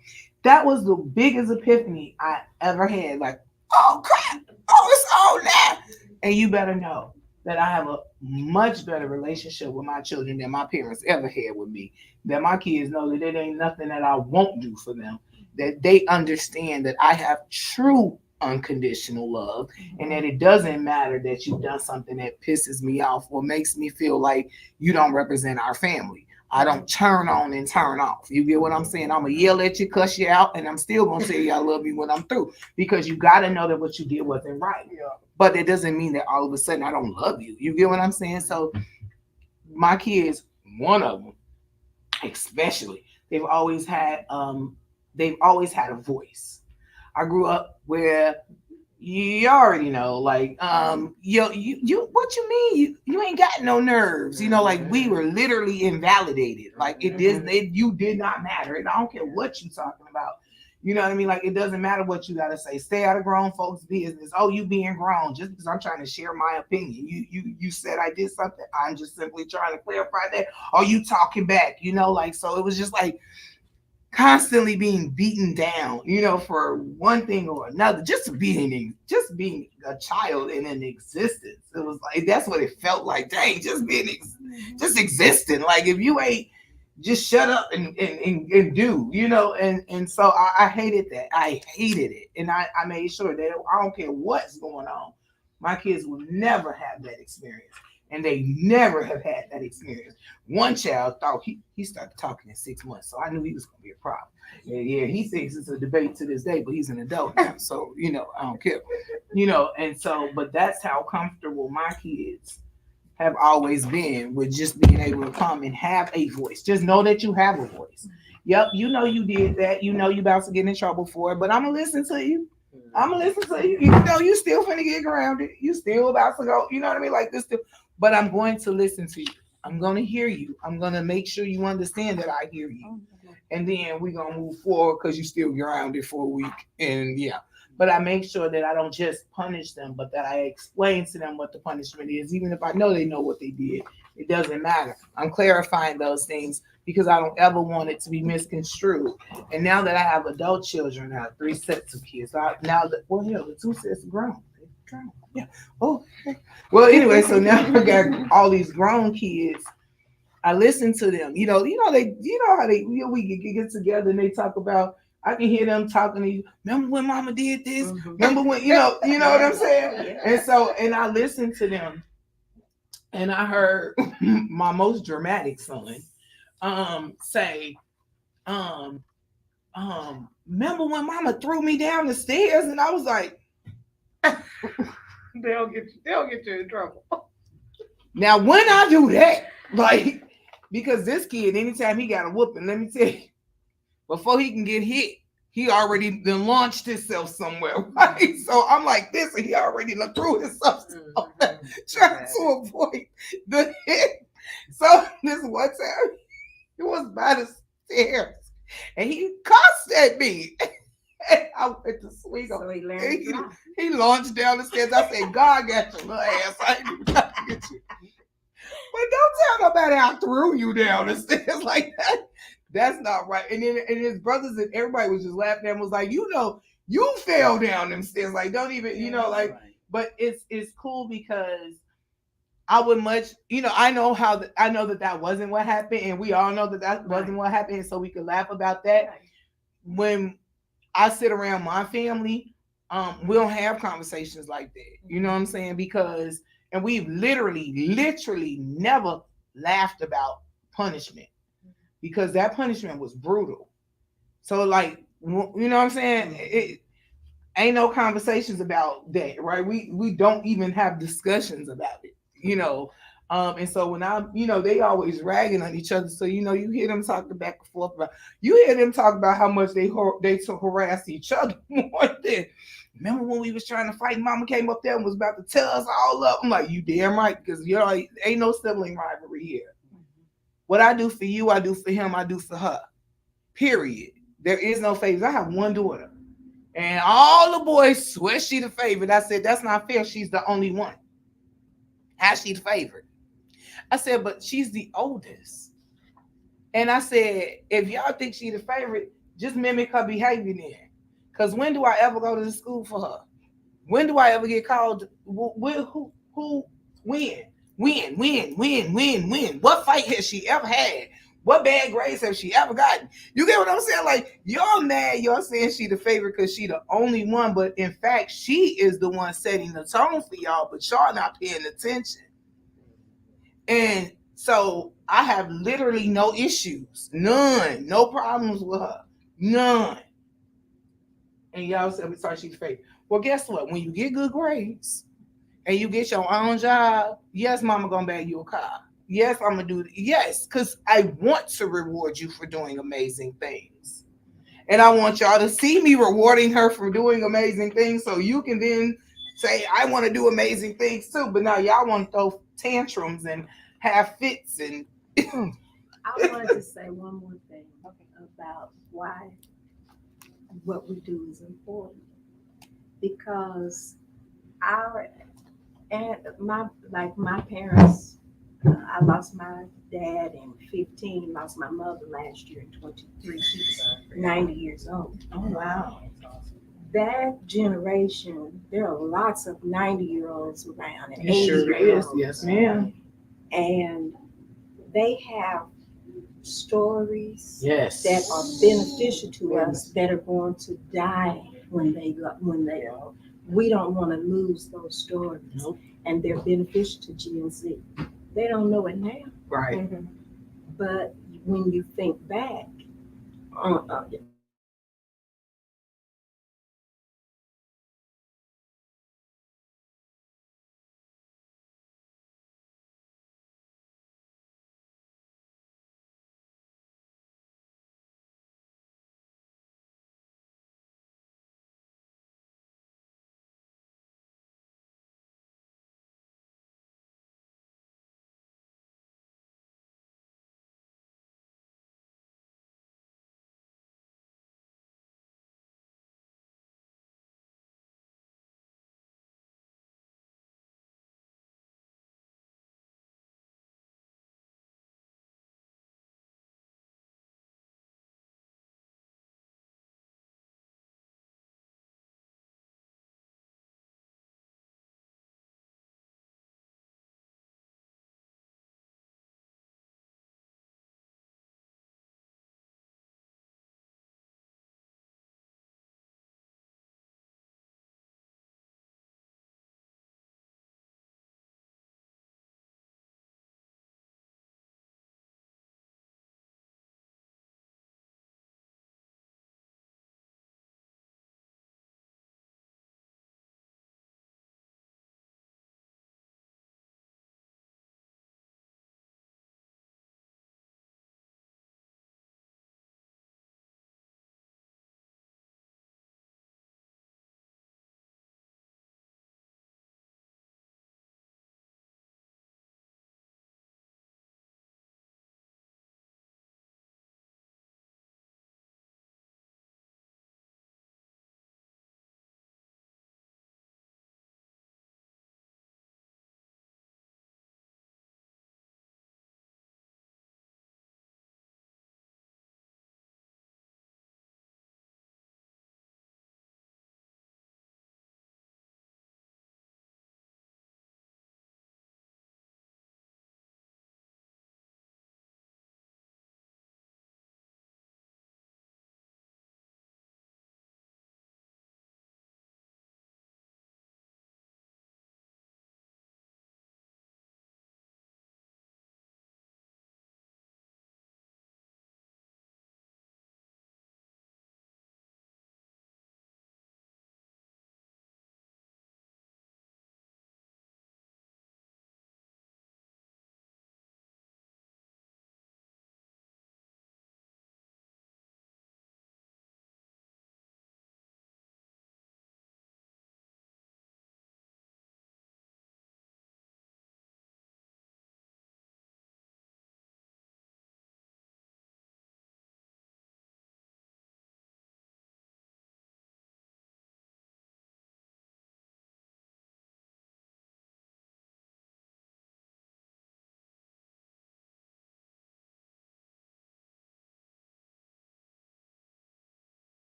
That was the biggest epiphany I ever had. Like, oh crap, it's all that. And you better know that I have a much better relationship with my children than my parents ever had with me. That my kids know that it ain't nothing that I won't do for them. That they understand that I have true unconditional love, and that it doesn't matter that you've done something that pisses me off or makes me feel like you don't represent our family. I don't turn on and turn off. You get what I'm saying? I'm going to yell at you, cuss you out, and I'm still going to tell you I love you when I'm through, because you got to know that what you did wasn't right. But it doesn't mean that all of a sudden I don't love you. You get what I'm saying? So my kids, one of them especially, they've always had a voice. I grew up where you already know, like, you what you mean? You ain't got no nerves, like we were literally invalidated. Like you did not matter. And I don't care what you talking about. You know what I mean? Like it doesn't matter what you gotta say. Stay out of grown folks' business. Oh, you being grown just because I'm trying to share my opinion. You said I did something. I'm just simply trying to clarify that. Or you talking back? Like so. It was just like constantly being beaten down, for one thing or another, just being a child in an existence. It was like that's what it felt like. Dang, just existing. Like if you ain't just shut up and do, and so I hated that. I hated it. And I made sure that I don't care what's going on. My kids will never have that experience. And they never have had that experience. One child thought he started talking at 6 months, so I knew he was going to be a problem. Yeah, he thinks it's a debate to this day, but he's an adult now, so I don't care. And so, but that's how comfortable my kids have always been with just being able to come and have a voice. Just know that you have a voice. Yep, you did that. You about to get in trouble for it, but I'm gonna listen to you. I'm gonna listen to you. You still finna get grounded. You still about to go. You know what I mean? Like this. But I'm going to listen to you. I'm going to hear you. I'm going to make sure you understand that I hear you. And then we're going to move forward because you still grounded for a week. And yeah. But I make sure that I don't just punish them, but that I explain to them what the punishment is. Even if I know they know what they did, it doesn't matter. I'm clarifying those things because I don't ever want it to be misconstrued. And now that I have adult children, I have 3 sets of kids. The 2 sets are grown. Yeah. Oh, well, anyway, so now I got all these grown kids. I listen to them. How we get together and they talk about. I can hear them talking to you. Remember when Mama did this? Remember when you know what I'm saying? And I listened to them, and I heard my most dramatic son say, remember when Mama threw me down the stairs? And I was like. They'll get you in trouble. Now, when I do that, like, because this kid, anytime he got a whooping, let me tell you, before he can get hit, he already then launched himself somewhere, right? So I'm like this, and he already threw himself trying to avoid the hit. So this one time, he was by the stairs, and he cussed at me. I went to swing on him. He launched down the stairs. I said, God got your little ass. I ain't even trying to get you. But don't tell nobody I threw you down the stairs like that. That's not right. And then his brothers and everybody was just laughing at him, was like, you fell down them stairs. Like, don't even, like, right. But it's cool because I would much, I know that wasn't what happened. And we all know that wasn't what happened. So we could laugh about that. When I sit around my family, we don't have conversations like that. You know what I'm saying? Because, and we've literally never laughed about punishment because that punishment was brutal. So like, you know what I'm saying? It ain't no conversations about that, right? We don't even have discussions about it, and so when they always ragging on each other. So, you hear them talking back and forth about, you hear them talk about how much they harass each other more than, remember when we was trying to fight, Mama came up there and was about to tear us all up. I'm like, you damn right, because, ain't no sibling rivalry here. What I do for you, I do for him, I do for her. Period. There is no favors. I have one daughter. And all the boys swear she the favorite. I said, that's not fair. She's the only one. How's she the favorite? I said, but she's the oldest. And I said, if y'all think she's the favorite, just mimic her behavior then. Because when do I ever go to the school for her? When do I ever get called? Who? When? When? What fight has she ever had? What bad grades have she ever gotten? You get what I'm saying? Like, you're mad, you're saying she the favorite because she the only one, but in fact, she is the one setting the tone for y'all, but y'all not paying attention. And so I have literally no issues. None. No problems with her. None. And y'all said, sorry, she's the favorite. Well, guess what? When you get good grades and you get your own job, yes, Mama gonna bag you a car. Yes, I'm gonna do it. Yes, because I want to reward you for doing amazing things. and I want y'all to see me rewarding her for doing amazing things, so you can then say, I want to do amazing things too. But now y'all want to throw tantrums and have fits and I wanted to say one more thing about why what we do is important. Because our and my parents, I lost my dad in 15, lost my mother last year in 23. She was 90 years old. Oh, wow. That generation, there are lots of 90-year-olds around and it sure is. 80-year-olds. Yes, ma'am. And they have stories Yes. that are beneficial to us that are going to die when they we don't want to lose those stories. Nope. And they're beneficial to Gen Z. They don't know it now, Right. but when you think back,